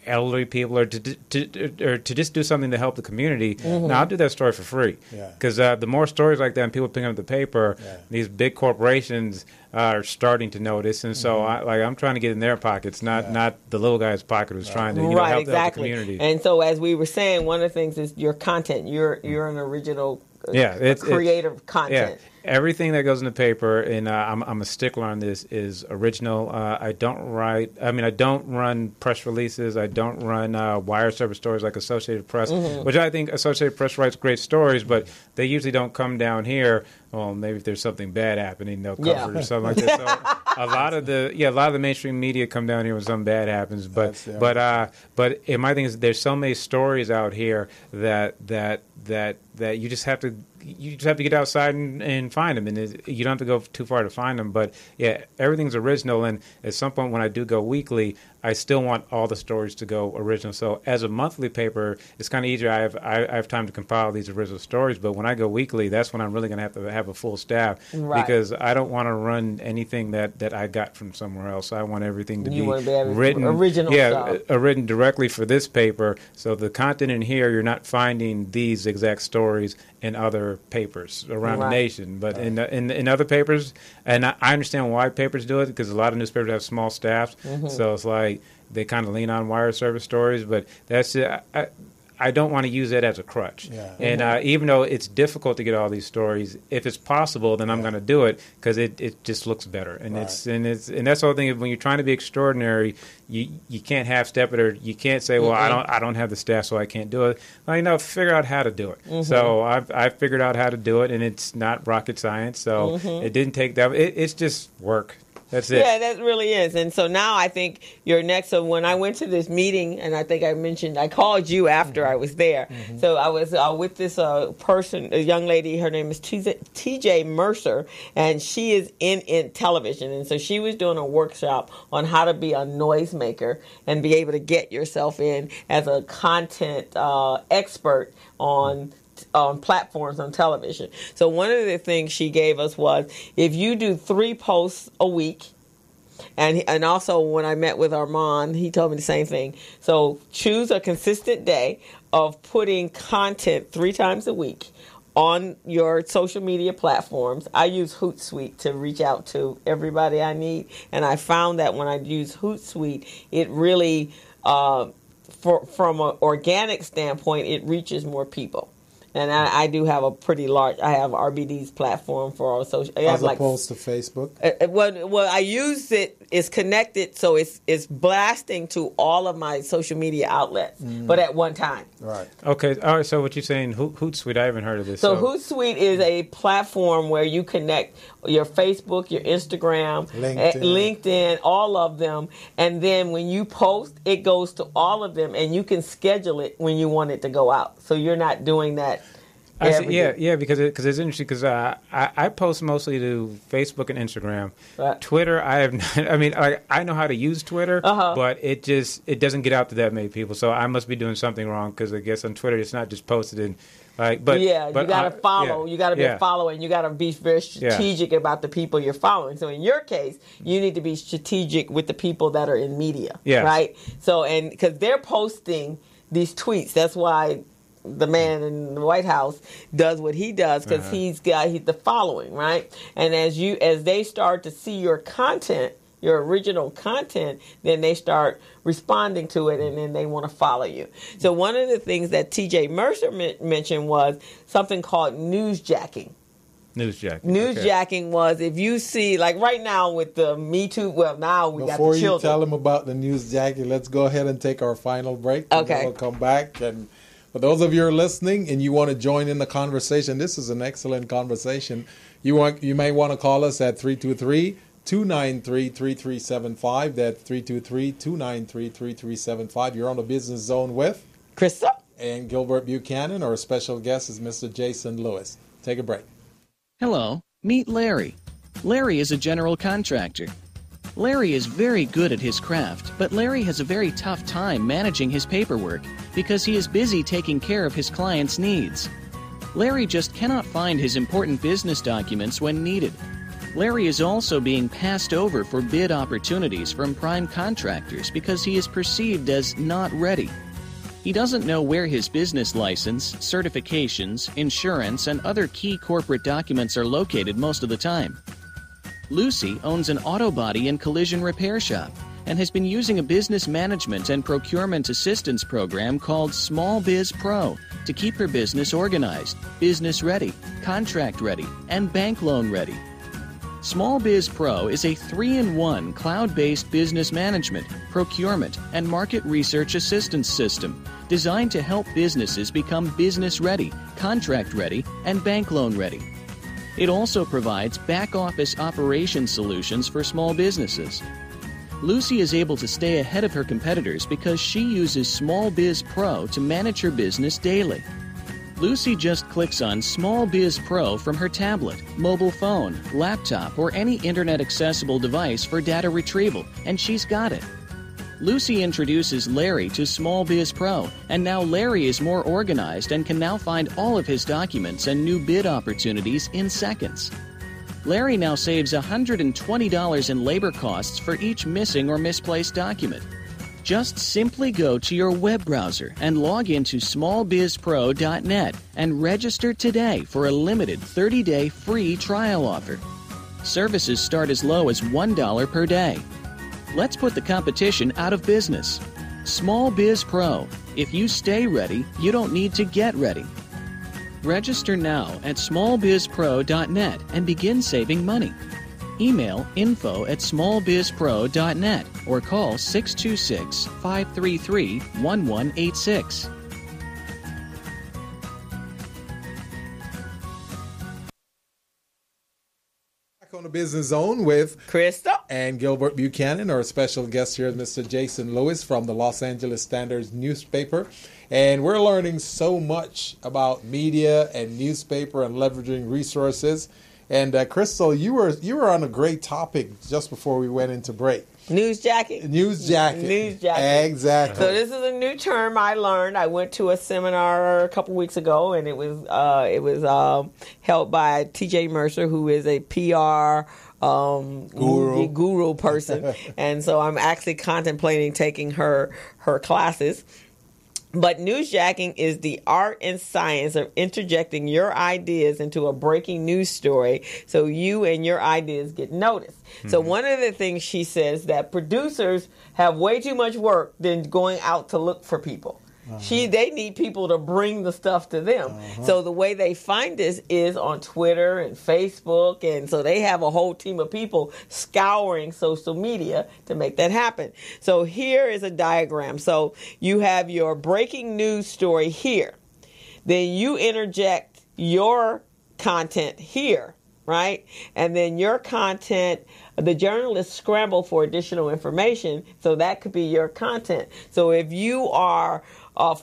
elderly people, or to just do something to help the community, now I'll do that story for free. Because the more stories like that and people picking up the paper, these big corporations are starting to notice, and so I'm trying to get in their pockets, not the little guy's pocket who's trying to help the community. And so, as we were saying, one of the things is your content. You're an original, creative content. Yeah. Everything that goes in the paper, and I'm a stickler on this, is original. I don't run press releases. I don't run wire service stories like Associated Press, which I think Associated Press writes great stories, but they usually don't come down here. Well, maybe if there's something bad happening, they'll cover it or something like that. So a lot of the mainstream media come down here when something bad happens. But my thing is, there's so many stories out here that you just have to get outside and find them, and you don't have to go too far to find them. But everything's original, and at some point when I do go weekly, I still want all the stories to go original. So as a monthly paper, it's kind of easier. I have time to compile these original stories, but when I go weekly, that's when I'm really going to have a full staff, because I don't want to run anything that I got from somewhere else. I want everything to be written original stuff. Written directly for this paper. So the content in here, you're not finding these exact stories in other papers around the nation, but in other papers, and I understand why papers do it, because a lot of newspapers have small staffs, so it's like they kind of lean on wire service stories, but that's it. I don't want to use that as a crutch. And even though it's difficult to get all these stories, if it's possible, then I'm going to do it, because it just looks better. And that's the whole thing. When you're trying to be extraordinary, you can't half-step it, or you can't say, well, I don't have the staff, so I can't do it. Well, figure out how to do it. So I've figured out how to do it, and it's not rocket science. So it didn't take that. It's just work. That's it. Yeah, that really is. And so now I think you're next. So when I went to this meeting, and I think I mentioned, I called you after I was there. So I was with this person, a young lady, her name is TJ Mercer, and she is in television. And so she was doing a workshop on how to be a noisemaker and be able to get yourself in as a content expert on platforms on television. So one of the things she gave us was, if you do 3 posts a week, and also when I met with Armand, he told me the same thing. So choose a consistent day of putting content 3 times a week on your social media platforms. I use Hootsuite to reach out to everybody I need, and I found that when I use Hootsuite, it really, from an organic standpoint, it reaches more people. And I do have a pretty large, I have RBD's platform for our social. As opposed to Facebook? Well, I use it, it's connected, so it's blasting to all of my social media outlets, but at one time. Right. Okay, all right, so what you're saying, Hootsuite, I haven't heard of this. So Hootsuite is a platform where you connect your Facebook, your Instagram, LinkedIn, all of them, and then when you post, it goes to all of them, and you can schedule it when you want it to go out. So you're not doing that Because it's interesting because I post mostly to Facebook and Instagram. Right. Twitter, I have not, I mean, I know how to use Twitter, but it doesn't get out to that many people. So I must be doing something wrong because I guess on Twitter it's not just posted in. You got to follow. You got to be a follower, and you got to be very strategic about the people you're following. So in your case, you need to be strategic with the people that are in media, right? So and because they're posting these tweets, that's why the man in the White House does what he does because he's the following, right? And as they start to see your content, your original content, then they start responding to it and then they want to follow you. So one of the things that TJ Mercer mentioned was something called newsjacking. Newsjacking was if you see, like right now with the Me Too, well, now we got the children. Before you tell them about the newsjacking, let's go ahead and take our final break. Okay. We'll come back. And for those of you who are listening and you want to join in the conversation, this is an excellent conversation. You may want to call us at 323-293-3375. That's 323-293-3375. You're on the Business Zone with Krista and Gilbert Buchanan. Our special guest is Mr. Jason Lewis. Take a break. Hello, meet Larry. Larry is a general contractor. Larry is very good at his craft, but Larry has a very tough time managing his paperwork because he is busy taking care of his clients' needs. Larry just cannot find his important business documents when needed. Larry is also being passed over for bid opportunities from prime contractors because he is perceived as not ready. He doesn't know where his business license, certifications, insurance, and other key corporate documents are located most of the time. Lucy owns an auto body and collision repair shop and has been using a business management and procurement assistance program called Small Biz Pro to keep her business organized, business ready, contract ready, and bank loan ready. Small Biz Pro is a 3-in-1 cloud-based business management, procurement, and market research assistance system designed to help businesses become business ready, contract ready, and bank loan ready. It also provides back-office operation solutions for small businesses. Lucy is able to stay ahead of her competitors because she uses Small Biz Pro to manage her business daily. Lucy just clicks on Small Biz Pro from her tablet, mobile phone, laptop, or any internet-accessible device for data retrieval, and she's got it. Lucy introduces Larry to Small Biz Pro, and now Larry is more organized and can now find all of his documents and new bid opportunities in seconds. Larry now saves $120 in labor costs for each missing or misplaced document. Just simply go to your web browser and log into smallbizpro.net and register today for a limited 30-day free trial offer. Services start as low as $1 per day. Let's put the competition out of business. Small Biz Pro. If you stay ready, you don't need to get ready. Register now at smallbizpro.net and begin saving money. Email info@smallbizpro.net or call 626-533-1186. Back on the Business Zone with Krista and Gilbert Buchanan. Our special guest here is Mr. Jason Lewis from the Los Angeles Standard newspaper. And we're learning so much about media and newspaper and leveraging resources. And Crystal, you were on a great topic just before we went into break. Newsjacking. Exactly. So this is a new term I learned. I went to a seminar a couple weeks ago, and it was held by TJ Mercer, who is a PR guru person, and so I'm actually contemplating taking her classes. But newsjacking is the art and science of interjecting your ideas into a breaking news story so you and your ideas get noticed. Mm-hmm. So one of the things she says that producers have way too much work than going out to look for people. They need people to bring the stuff to them. So the way they find this is on Twitter and Facebook, and so they have a whole team of people scouring social media to make that happen. So here is a diagram. So you have your breaking news story here. Then you interject your content here, right? And then your content, the journalists scramble for additional information, so that could be your content. So if you are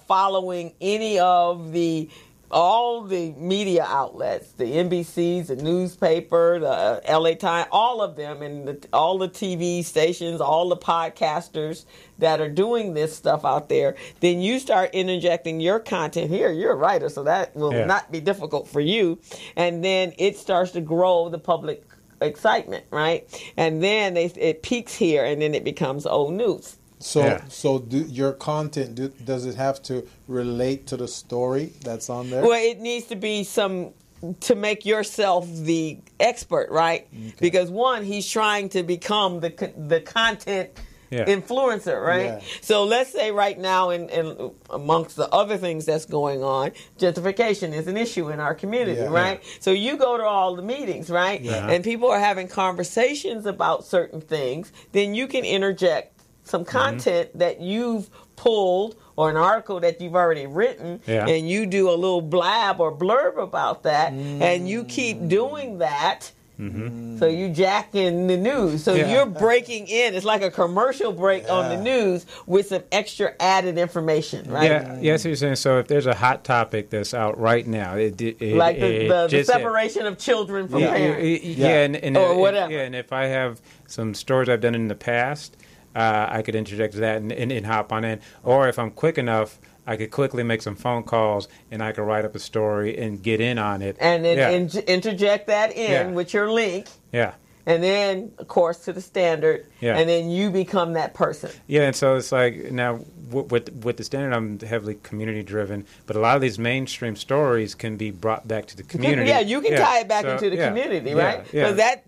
following any of the all the media outlets, the NBCs, the newspaper, the LA Times, all of them, and all the TV stations, all the podcasters that are doing this stuff out there, then you start interjecting your content here. You're a writer, so that will not be difficult for you. And then it starts to grow the public excitement, right? And then it peaks here, and then it becomes old news. So your content, does it have to relate to the story that's on there? Well, it needs to be to make yourself the expert, right? Okay. Because one, he's trying to become the content influencer, right? Yeah. So let's say right now, in amongst the other things that's going on, gentrification is an issue in our community, right? So you go to all the meetings, right? Yeah. And people are having conversations about certain things, then you can interject some content that you've pulled or an article that you've already written, and you do a little blab or blurb about that, and you keep doing that. So you jack in the news. So you're breaking in. It's like a commercial break on the news with some extra added information, right? Yeah, so you're saying, so if there's a hot topic that's out right now, like the separation of children from parents, or whatever. And if I have some stories I've done in the past, I could interject that and hop on in. Or if I'm quick enough, I could quickly make some phone calls and I could write up a story and get in on it. And then interject that in with your link. Yeah. And then, of course, to the standard. Yeah. And then you become that person. Yeah, and so it's like now with the standard, I'm heavily community driven, but a lot of these mainstream stories can be brought back to the community. Yeah, you can tie it back into the community, right? Because that,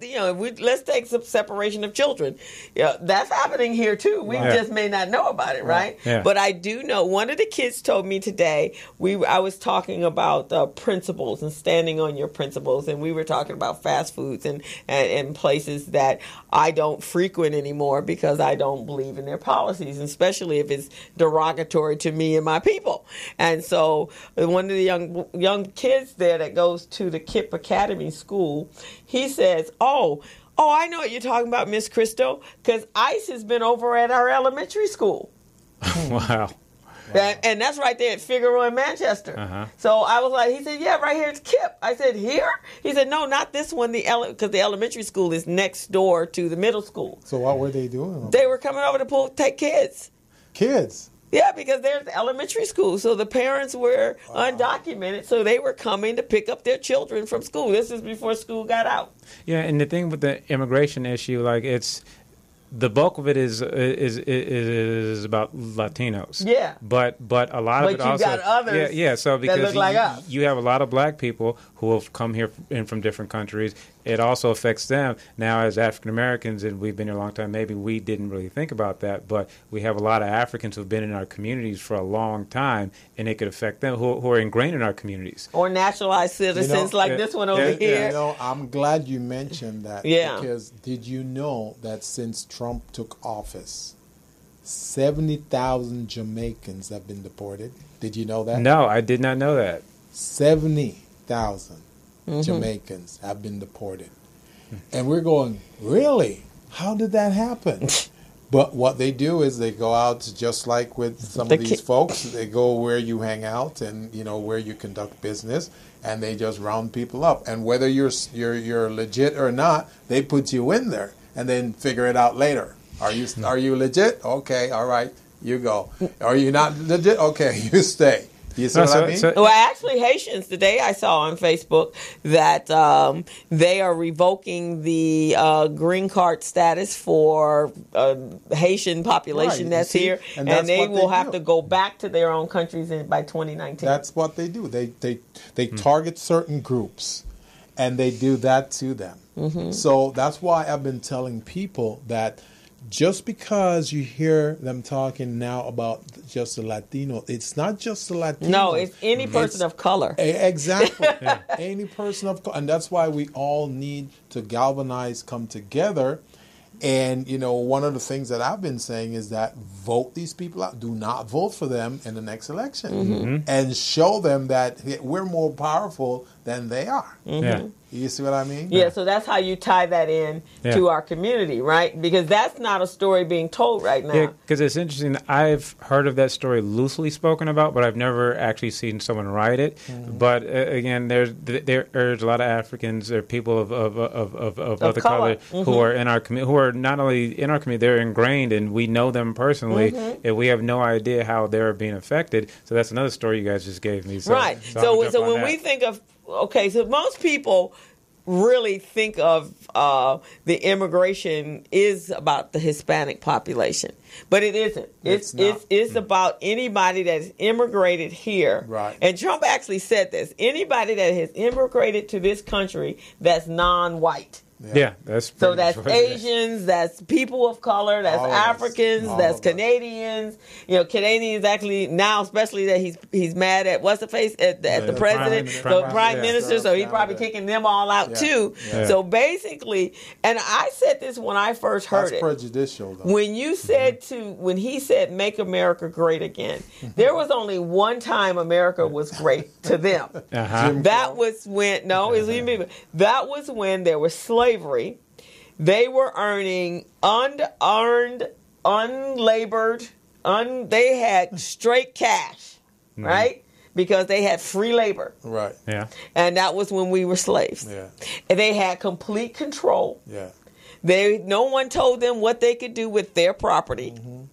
let's take some separation of children. That's happening here too. We just may not know about it, right? Yeah. But I do know. One of the kids told me today. I was talking about principles and standing on your principles, and we were talking about fast foods and places that I don't frequent anymore because I don't believe in their policies, especially if it's derogatory to me and my people. And so one of the young kids there that goes to the KIPP Academy school, he says, oh, I know what you're talking about, Miss Christo, because ICE has been over at our elementary school. Wow. And that's right there at Figaro in Manchester. Uh-huh. So I was like, he said, yeah, right here it's KIPP. I said, here? He said, no, not this one, because the elementary school is next door to the middle school. So what were they doing? They were coming over to take kids. Kids? Yeah, because there's elementary school. So the parents were undocumented, so they were coming to pick up their children from school. This is before school got out. Yeah, and the thing with the immigration issue, like the bulk of it is about Latinos. Yeah. But a lot of it also. But you got others so because that look like us. You have a lot of black people who have come here in from different countries. It also affects them. Now, as African Americans, and we've been here a long time, maybe we didn't really think about that, but we have a lot of Africans who have been in our communities for a long time, and it could affect them who are ingrained in our communities. Or naturalized citizens like this one over here. I'm glad you mentioned that. Yeah. Because did you know that since Trump took office, 70,000 Jamaicans have been deported? Did you know that? No, I did not know that. 70,000 Jamaicans have been deported. And we're going, really? How did that happen? But what they do is they go out, just like with some of these folks, they go where you hang out and, where you conduct business, and they just round people up. And whether you're legit or not, they put you in there and then figure it out later. Are you legit? Okay, all right, you go. Are you not legit? Okay, you stay. You see what I mean? Well, actually, Haitians, today I saw on Facebook that they are revoking the green card status for Haitian population that's here, and they will have to go back to their own countries by 2019. That's what they do. They target certain groups, and they do that to them. Mm-hmm. So that's why I've been telling people that just because you hear them talking now about just the Latino, it's not just the Latino. No, it's any person of color. Exactly. Any person of color. And that's why we all need to galvanize, come together. And, one of the things that I've been saying is that vote these people out. Do not vote for them in the next election. Mm-hmm. And show them that we're more powerful than they are. Mm-hmm. You see what I mean? Yeah, so that's how you tie that in to our community, right? Because that's not a story being told right now. Yeah, because it's interesting. I've heard of that story loosely spoken about, but I've never actually seen someone write it. Mm-hmm. But again, there's a lot of Africans or people of other color who are in our community, who are not only in our community, they're ingrained, and we know them personally, and we have no idea how they're being affected. So that's another story you guys just gave me. So, right. So when we think of so most people really think of the immigration is about the Hispanic population, but it isn't. It's about anybody that's immigrated here. Right. And Trump actually said this: anybody that has immigrated to this country that's non-white. Yeah, that's so that's Asians, that's people of color, that's Africans, that's Canadians. You know, Canadians actually now, especially that he's mad at what's the face at the president, the prime minister. So he's probably kicking them all out too. Yeah. So basically, and I said this when I first heard it. That's prejudicial, though. When you said when he said "Make America Great Again," there was only one time America was great to them. That was when that was when there was slavery. They were earning unearned, unlabored, they had straight cash, right? Because they had free labor. Right. Yeah. And that was when we were slaves. Yeah. And they had complete control. Yeah. No one told them what they could do with their property. Mm-hmm.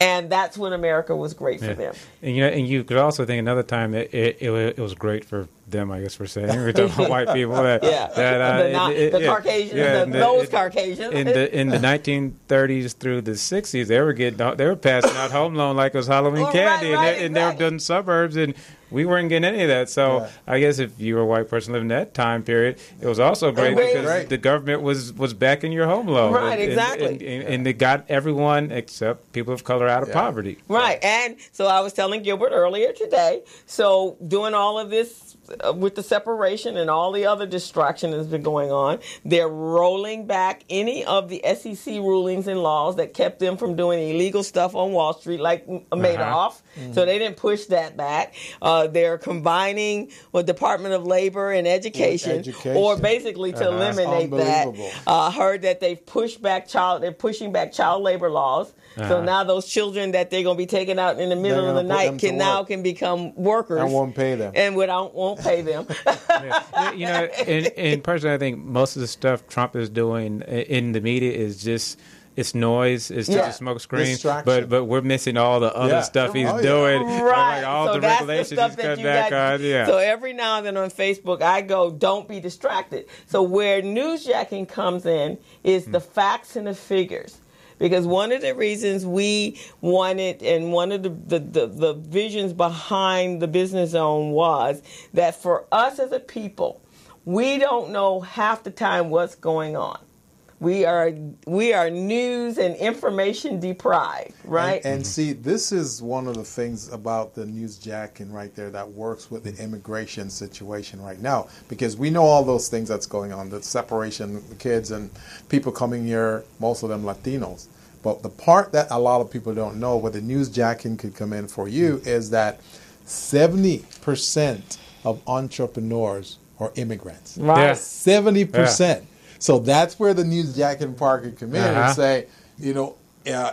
And that's when America was great for them. And you could also think another time it was great for them, I guess we're saying. We're talking about white people. The Caucasians, those Caucasians. In the 1930s through the 60s, they were passing out home loan like it was Halloween candy, and they were doing suburbs, and we weren't getting any of that. So I guess if you were a white person living that time period, it was also great because the government was backing your home loan. Right, exactly. And they got everyone except people of color out of poverty. Right. And so I was telling Gilbert earlier today, so doing all of this with the separation and all the other distraction that's been going on, they're rolling back any of the SEC rulings and laws that kept them from doing illegal stuff on Wall Street like Madoff. Mm-hmm. So they didn't push that back. They're combining with Department of Labor and Education. Or basically to eliminate that. Heard that they're pushing back child labor laws. So now those children that they're going to be taking out in the middle of the night can become workers. And won't pay them. And won't pay them. You know, and personally, I think most of the stuff Trump is doing in the media is just it's noise. It's just a smoke screen. But we're missing all the other stuff he's doing. Right. Like all the regulations he's cut back on. Yeah. So every now and then on Facebook, I go, don't be distracted. So where newsjacking comes in is the facts and the figures. Because one of the reasons we wanted, and one of the visions behind the Business Zone was that for us as a people, we don't know half the time what's going on. We are news and information deprived, right? And see, this is one of the things about the newsjacking right there that works with the immigration situation right now, because we know all those things that's going on, the separation of the kids and people coming here, most of them Latinos. But the part that a lot of people don't know where the newsjacking could come in for you is that 70% of entrepreneurs are immigrants. Right. Yeah. 70%. Yeah. So that's where the newsjacking part could come in and say,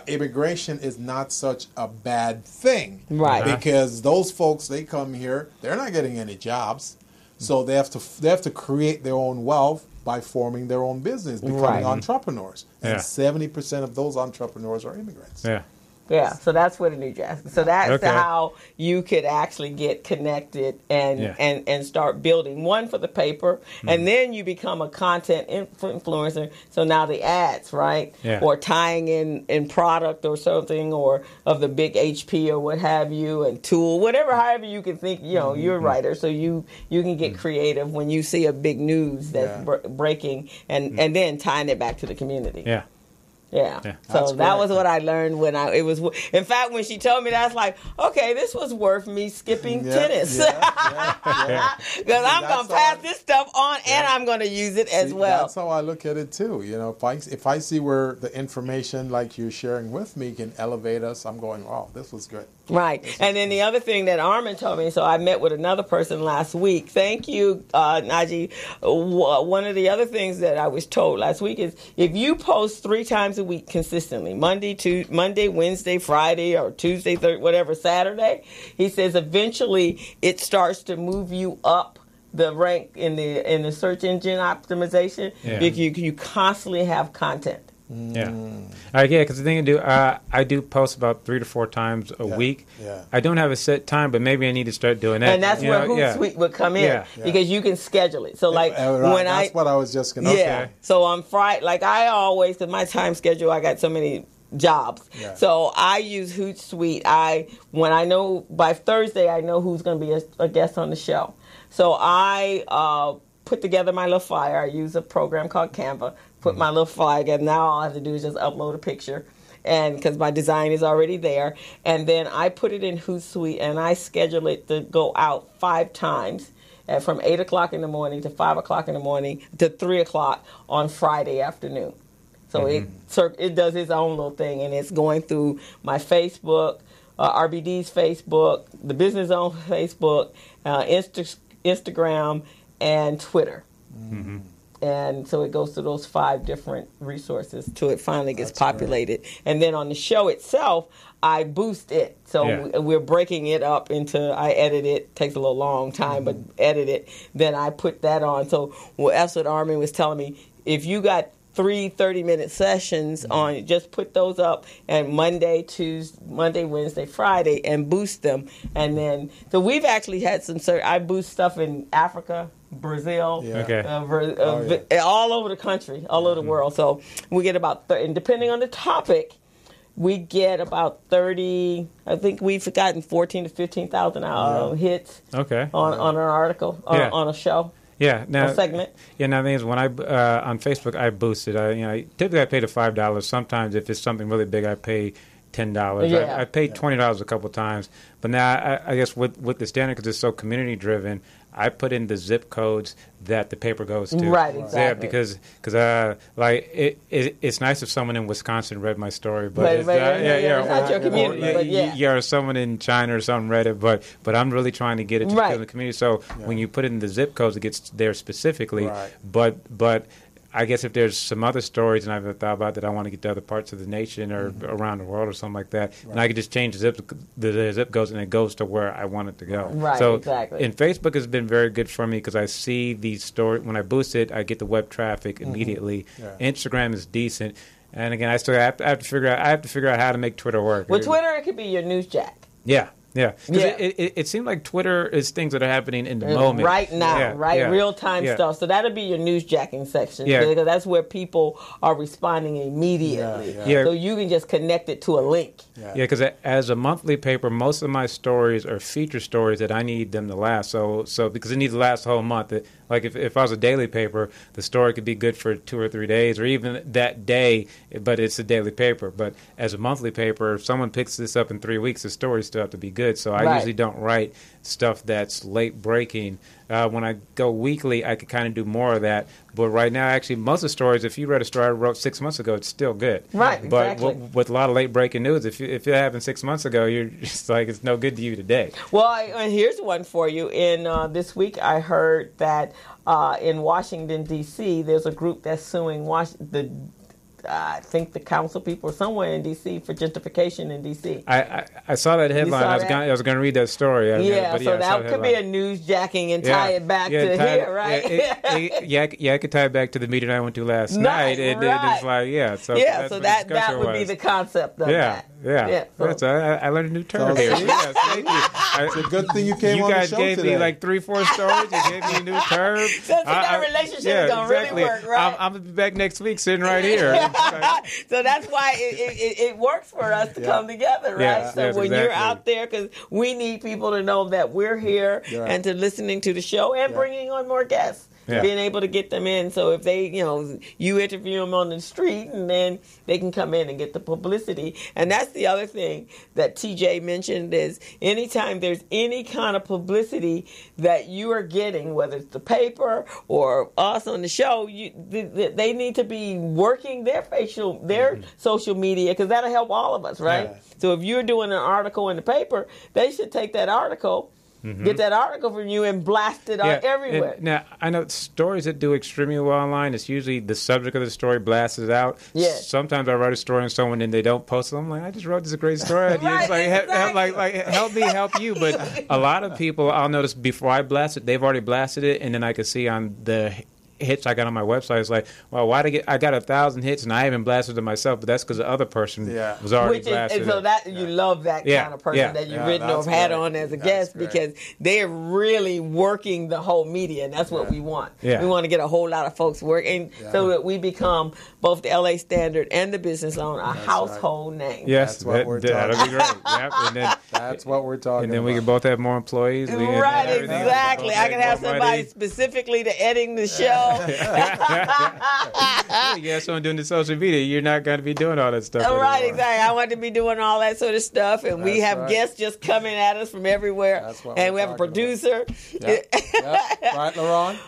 immigration is not such a bad thing. Right. Because those folks, they come here, they're not getting any jobs. So they have to create their own wealth by forming their own business, becoming entrepreneurs. And 70% of those entrepreneurs are immigrants. Yeah. Yeah, so that's what a new jazz. So that's how you could actually get connected and start building one for the paper, and then you become a content influencer. So now the ads, right? Yeah. Or tying in product or something, or of the big HP or what have you, and tool, whatever, however you can think. You know, you're a writer, so you can get creative when you see a big news that's breaking, and then tying it back to the community. Yeah. Yeah. So that was what I learned in fact, when she told me that, I was like, okay, this was worth me skipping tennis. Because I'm going to pass this stuff on and I'm going to use it as well. That's how I look at it too. You know, if I see where the information like you're sharing with me can elevate us, I'm going, oh, this was good. Right. And then the other thing that Armin told me, so I met with another person last week. Thank you, Najee. One of the other things that I was told last week is if you post 3 times a week consistently, Monday, Wednesday, Friday, or Tuesday, Thursday, whatever, Saturday, he says eventually it starts to move you up the rank in the search engine optimization because you constantly have content. Yeah, because the thing I do post about 3 to 4 times a week. Yeah. I don't have a set time, but maybe I need to start doing that. And that's where Hootsuite would come in because you can schedule it. So like that's what I was just going to say. So on Friday, like I always, because my time schedule, I got so many jobs. Yeah. So I use Hootsuite. When I know by Thursday, I know who's going to be a guest on the show. So I put together my little flyer. I use a program called Canva. Put my little flyer together. Now all I have to do is just upload a picture, and because my design is already there, and then I put it in Hootsuite and I schedule it to go out 5 times, from 8 o'clock in the morning to 5 o'clock in the morning to 3 o'clock on Friday afternoon. So it does its own little thing, and it's going through my Facebook, RBD's Facebook, the BusinessZone Facebook, Instagram, and Twitter. Mm-hmm. And so it goes to those 5 different resources till it finally gets populated. Great. And then on the show itself, I boost it. So we're breaking it up into, I edit it. Takes a little long time, but edit it. Then I put that on. So that's what Armin was telling me. If you got 3 30-minute sessions on, just put those up, and Monday, Wednesday, Friday, and boost them. And then, so we've actually had I boost stuff in Africa, Brazil, all over the country, all over the world. So we get about, and depending on the topic, we get about 30, I think we've gotten 14 to 15,000 hits on an article, on a show. Yeah, now a segment. Yeah, now the thing is, when I on Facebook, I boost it. Typically I pay the $5. Sometimes if it's something really big, I pay $10. Yeah. I paid $20 a couple times, but now I guess with the standard, because it's so community driven, I put in the zip codes that the paper goes to. Right, exactly. Yeah, because it's nice if someone in Wisconsin read my story, but not your community, or someone in China or something read it, but I'm really trying to get it to the community. So when you put in the zip codes, it gets there specifically. Right. But I guess if there's some other stories, and I've thought about that, I want to get to other parts of the nation or around the world or something like that, and I could just change the zip codes, and it goes to where I want it to go. Right, so exactly. And Facebook has been very good for me because I see these stories. When I boost it, I get the web traffic immediately. Yeah. Instagram is decent, and again, I have to figure out how to make Twitter work. With Twitter, it could be your news jack. Yeah. Yeah, it seems like Twitter is things that are happening in the moment. Right now, real-time stuff. So that'll be your newsjacking section. Yeah. Because that's where people are responding immediately. So you can just connect it to a link. Yeah, because as a monthly paper, most of my stories are feature stories that I need them to last. So because it needs to last the whole month. Like if I was a daily paper, the story could be good for 2 or 3 days or even that day, but it's a daily paper. But as a monthly paper, if someone picks this up in 3 weeks, the story still have to be good. So I usually don't write stuff that's late breaking. When I go weekly, I could kind of do more of that. But right now, actually, most of the stories, if you read a story I wrote 6 months ago, it's still good. Right, but exactly. With a lot of late breaking news, if it happened 6 months ago, you're just like, it's no good to you today. Well, and here's one for you. In this week, I heard that in Washington, D.C., there's a group that's suing I think the council people somewhere in D.C. for gentrification in D.C. I saw that headline. I was going to read that story. So that could be a newsjacking and tie it back to here, right? I could tie it back to the meeting I went to last night. It's like, so that would be the concept of that. I learned a new term here. Yes, thank you. It's a good thing you came on the show today. You guys gave me like 3-4 stories. You gave me a new term. So that relationship is going to really work, right? I'm going to be back next week sitting right here. So that's why it works for us to come together, right? When you're out there, because we need people to know that we're here and to listening to the show and bringing on more guests. being able to get them in. So if they, you interview them on the street, and then they can come in and get the publicity. And that's the other thing that TJ mentioned is anytime there's any kind of publicity that you are getting, whether it's the paper or us on the show, they need to be working their social media, because that'll help all of us, right? Yeah. So if you're doing an article in the paper, they should take that article, get that article from you, and blast it out everywhere. Now, I know stories that do extremely well online, it's usually the subject of the story blasted out. Yeah. Sometimes I write a story on someone and they don't post it. I'm like, I just wrote this great story. Right, it's help me help you. But a lot of people, I'll notice before I blast it, they've already blasted it, and then I can see on the hits I got on my website, it's like, well, I got 1,000 hits and I haven't blasted them myself, but that's because the other person was already blasted. So that you love that kind of person that you've written or had on as a guest, because they're really working the whole media, and that's what we want. Yeah. We want to get a whole lot of folks working so that we become both the LA Standard and the BusinessZone a household name. Yes, that's what we're talking about. That'll be great. Yep. And then, that's what we're talking about. And then we can both have more employees. Right, exactly. I can have somebody specifically to editing the show. You got someone doing the social media. You're not going to be doing all that stuff anymore. Right, exactly. I want to be doing all that sort of stuff, and we have guests just coming at us from everywhere. And we have a producer. Yep. Right, Laurent?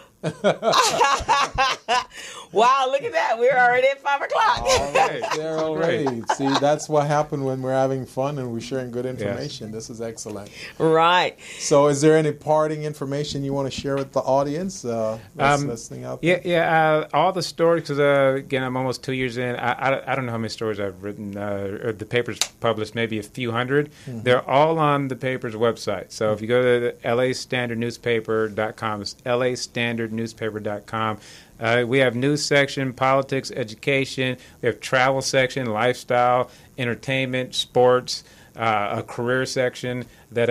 Wow, look at that. We're already at 5 o'clock. All right, there already. See, that's what happened when we're having fun and we're sharing good information. Yes. This is excellent. Right. So is there any parting information you want to share with the audience listening out there? Yeah. All the stories, because, again, I'm almost 2 years in. I don't know how many stories I've written. Or the paper's published, maybe a few hundred. Mm-hmm. They're all on the paper's website. So if you go to LAStandardNewspaper.com, it's LAStandardNewspaper.com. We have news section, politics, education. We have travel section, lifestyle, entertainment, sports, a career section that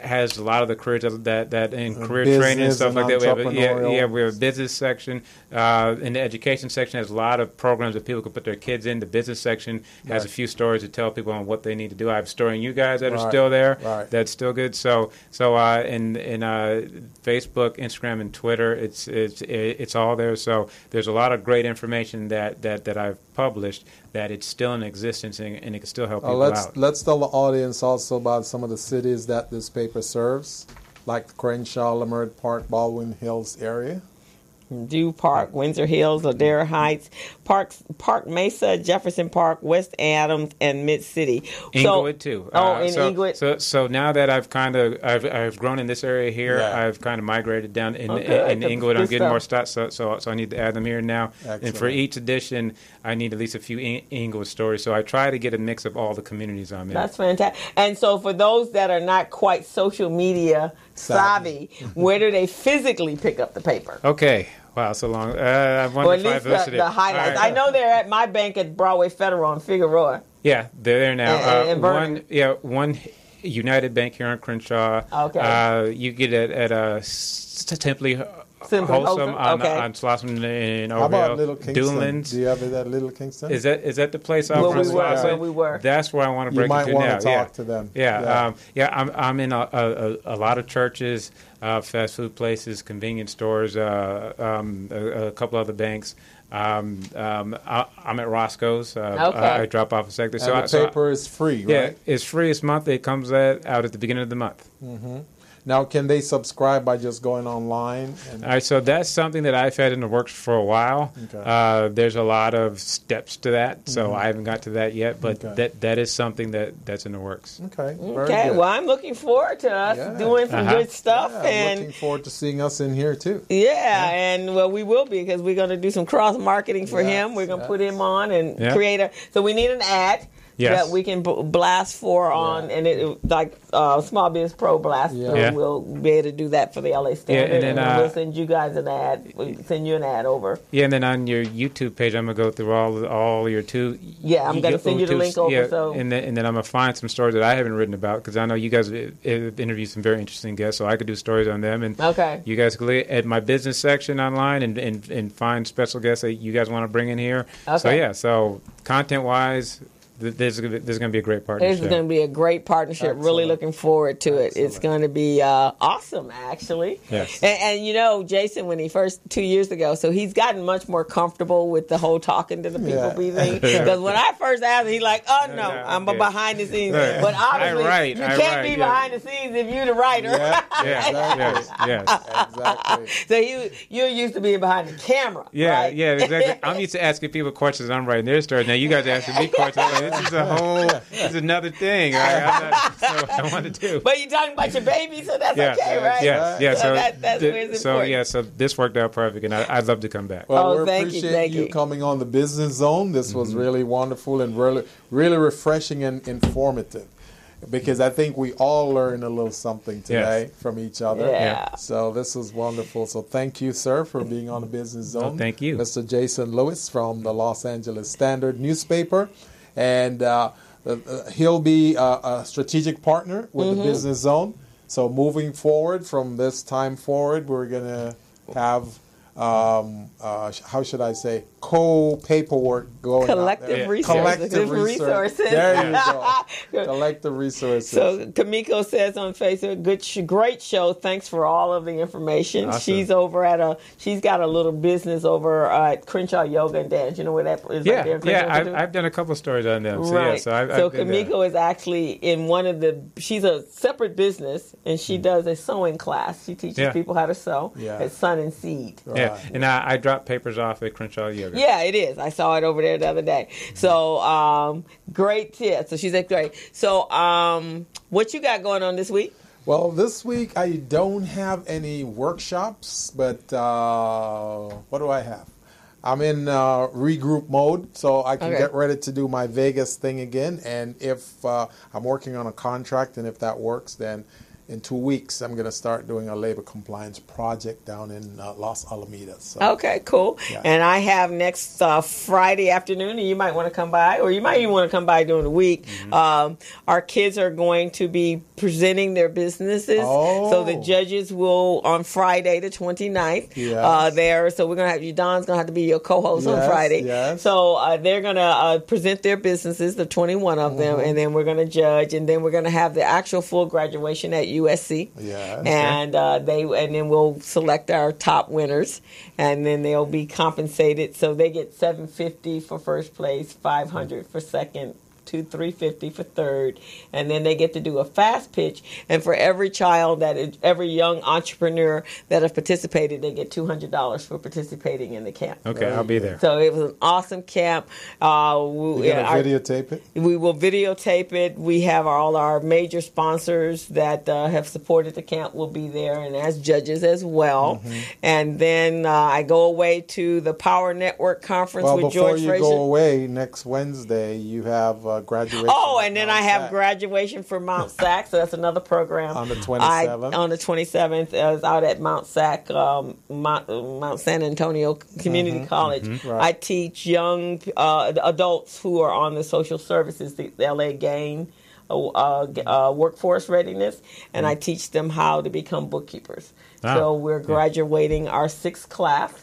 has a lot of the careers that in career training and stuff like that. We have a business section. In the education section has a lot of programs that people can put their kids in. The business section has a few stories to tell people on what they need to do. I have a story on you guys that are still there. Right. That's still good. So in Facebook, Instagram, and Twitter, it's all there. So there's a lot of great information that I've published that it's still in existence and it can still help people out. Let's tell the audience also about some of the cities that this paper serves, like the Crenshaw, Leimert Park, Baldwin Hills area. Dew Park, Windsor Hills, Ladera Heights, Park Mesa, Jefferson Park, West Adams, and Mid City. Inglewood too. Inglewood. So now that I've grown in this area here, I've kind of migrated down in Inglewood. I'm getting more stats, so I need to add them here now. Excellent. And for each edition, I need at least a few Inglewood stories. So I try to get a mix of all the communities I'm in. That's fantastic. And so for those that are not quite social media savvy, where do they physically pick up the paper? Okay. Wow, so long. I wonder if I've listed the highlights. Right. I know they're at my bank at Broadway Federal in Figueroa. Yeah, they're there now. One United Bank here in Crenshaw. Okay. You get it at Simply Wholesome on Slauson and Overhill. How about Little Kingston? Doolins. Do you have it at Little Kingston? Is that the place out from Slauson? Where we were. That's where I want to break into now. You might want to talk to them. I'm in a lot of churches, fast food places, convenience stores, a couple other banks. I'm at Roscoe's. I drop off a sector. And the paper is free, right? Yeah, it's free. It's monthly. It comes out at the beginning of the month. Mm-hmm. Now, can they subscribe by just going online? All right, so that's something that I've had in the works for a while. Okay. There's a lot of steps to that, so I haven't got to that yet, but that is something that's in the works. Okay. Okay, well, I'm looking forward to us doing some good stuff. And looking forward to seeing us in here, too. And we will be, because we're going to do some cross-marketing for him. We're going to put him on and create so we need an ad. Yes. That we can blast for on, and it like Small Business Pro blast. So we'll be able to do that for the LA Standard, and then we'll send you guys an ad. We'll send you an ad over. Yeah, and then on your YouTube page, I'm gonna go through all your I'm gonna send you the link over. So and then I'm gonna find some stories that I haven't written about, because I know you guys have interviewed some very interesting guests, so I could do stories on them. And you guys can look at my business section online and find special guests that you guys want to bring in here. Okay. So content wise, there's going to be a great partnership. There's going to be a great partnership. Excellent. Really looking forward to it. Excellent. It's going to be awesome, actually. Yes. And Jason, when he first 2 years ago, so he's gotten much more comfortable with the whole talking to the people thing. Because when I first asked him, he's like, "Oh no, I'm behind the scenes." Right. But obviously, you can't be behind the scenes if you're the writer. Exactly. So you're used to being behind the camera. Yeah, right? yeah, exactly. I'm used to asking people questions. I'm writing their story. Now you guys are asking me questions. I'm like, this is another thing. I want to do. But you're talking about your baby, so that's okay, right? Yeah. So that's where it's important. So this worked out perfect, and I'd love to come back. Well, we thank appreciate you coming on the Business Zone. This was really wonderful and really refreshing and informative. Because I think we all learned a little something today from each other. Yeah. So this was wonderful. So thank you, sir, for being on the Business Zone. Oh, thank you. Mr. Jason Lewis from the Los Angeles Standard newspaper. And he'll be a strategic partner with the Business Zone. So moving forward, from this time forward, we're going to have, how should I say, co-paperwork going Collective out resources. Collective resources. There you go. Collective resources. So Kamiko says on Facebook, great show. Thanks for all of the information. Awesome. She's over she's got a little business over at Crenshaw Yoga and Dance. You know where that is? Yeah, right there I've done a couple of stories on them. So, right. I've Kamiko is actually in she's a separate business, and she does a sewing class. She teaches people how to sew at Sun and Seed. Right. Yeah, and I drop papers off at Crenshaw Yoga. Yeah, it is. I saw it over there the other day. So, great tip. So she's great. So, what you got going on this week? Well, this week I don't have any workshops, but what do I have? I'm in regroup mode, so I can get ready to do my Vegas thing again. And if I'm working on a contract, and if that works, then in 2 weeks, I'm going to start doing a labor compliance project down in Los Alamitas. So, okay, cool. Yeah. And I have next Friday afternoon, and you might want to come by, or you might even want to come by during the week. Our kids are going to be presenting their businesses. So the judges will, on Friday the 29th, there. So we're going to have Don's going to have to be your co-host on Friday. Yes. So they're going to present their businesses, the 21 of them, and then we're going to judge, and then we're going to have the actual full graduation at USC. And then we'll select our top winners, and then they'll be compensated. So they get $750 for first place, $500 for second, $350 for third, and then they get to do a fast pitch. And for every child every young entrepreneur that has participated, they get $200 for participating in the camp. Okay, I'll be there. So it was an awesome camp. You're gonna videotape it? We will videotape it. We have all our major sponsors that have supported the camp will be there, and as judges as well. And then I go away to the Power Network Conference with George Fraser. Before you go away, next Wednesday, you have graduation. And then I have graduation for Mount SAC, so that's another program. On the 27th? On the 27th, I was out at Mount SAC, Mount San Antonio Community College. Right. I teach young adults who are on the social services, the LA GAIN, workforce readiness, and I teach them how to become bookkeepers. So we're graduating our 6th class.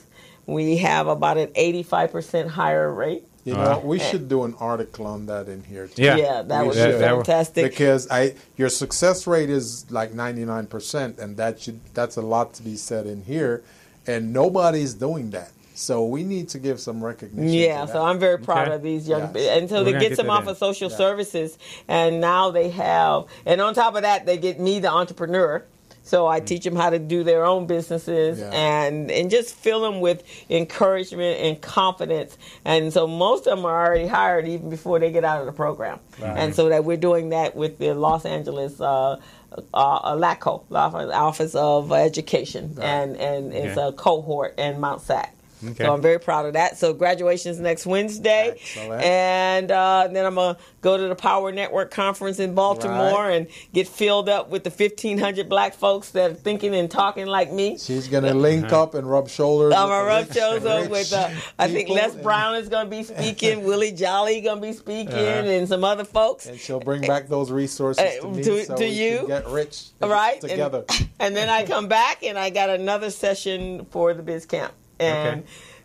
We have about an 85% higher rate. You know, we should do an article on that in here too. Yeah, that would be fantastic. Because your success rate is like 99%, and that's a lot to be said in here, and nobody's doing that. So we need to give some recognition. Yeah, so I'm very proud of these young people. And so they get them off of social services, and now they have, and on top of that, they get me, the entrepreneur. So I teach them how to do their own businesses and just fill them with encouragement and confidence. And so most of them are already hired even before they get out of the program. Right. And so that we're doing that with the Los Angeles LACO, Office of Education, and it's a cohort in Mount SAC. Okay. So I'm very proud of that. So graduation is next Wednesday. Excellent. And then I'm going to go to the Power Network Conference in Baltimore and get filled up with the 1,500 black folks that are thinking and talking like me. She's going to link up and rub shoulders. I'm going to rub shoulders with, I think Les Brown is going to be speaking, Willie Jolly going to be speaking, and some other folks. And she'll bring back those resources to me so we can get rich together. And then I come back and I got another session for the Biz Camp. And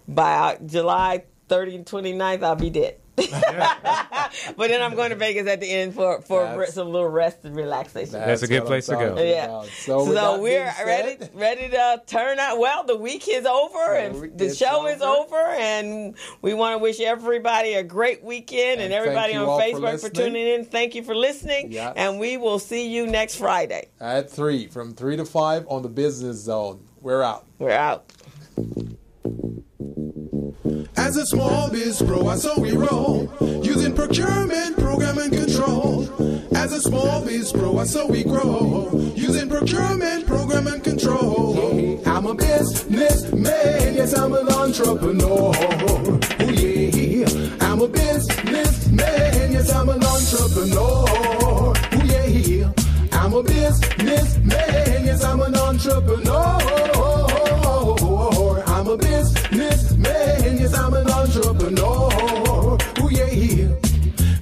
by July 30th and 29th, I'll be dead. But then I'm going to Vegas at the end for some little rest and relaxation. That's a good place to go. Yeah. So we're ready to turn out. Well, the week is over and the show is over, and we want to wish everybody a great weekend and everybody on Facebook for tuning in. Thank you for listening, and we will see you next Friday at 3 from 3 to 5 on the Business Zone. We're out. We're out. As a small biz pro, so we roll, using procurement, program, and control. As a small biz pro, so we grow, using procurement, program, and control. I'm a businessman, yes, I'm an entrepreneur. Oh yeah, I'm a businessman, yes, I'm an entrepreneur. Oh yeah, I'm a businessman, yes, I'm an entrepreneur. I'm a businessman, yes, I'm an entrepreneur. Ooh, yeah.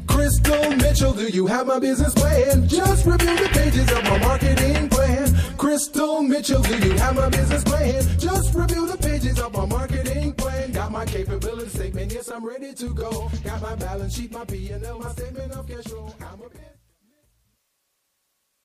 Crystal Mitchell, do you have my business plan? Just review the pages of my marketing plan. Crystal Mitchell, do you have my business plan? Just review the pages of my marketing plan. Got my capability statement, yes, I'm ready to go. Got my balance sheet, my P&L, my statement of cash flow. I'm a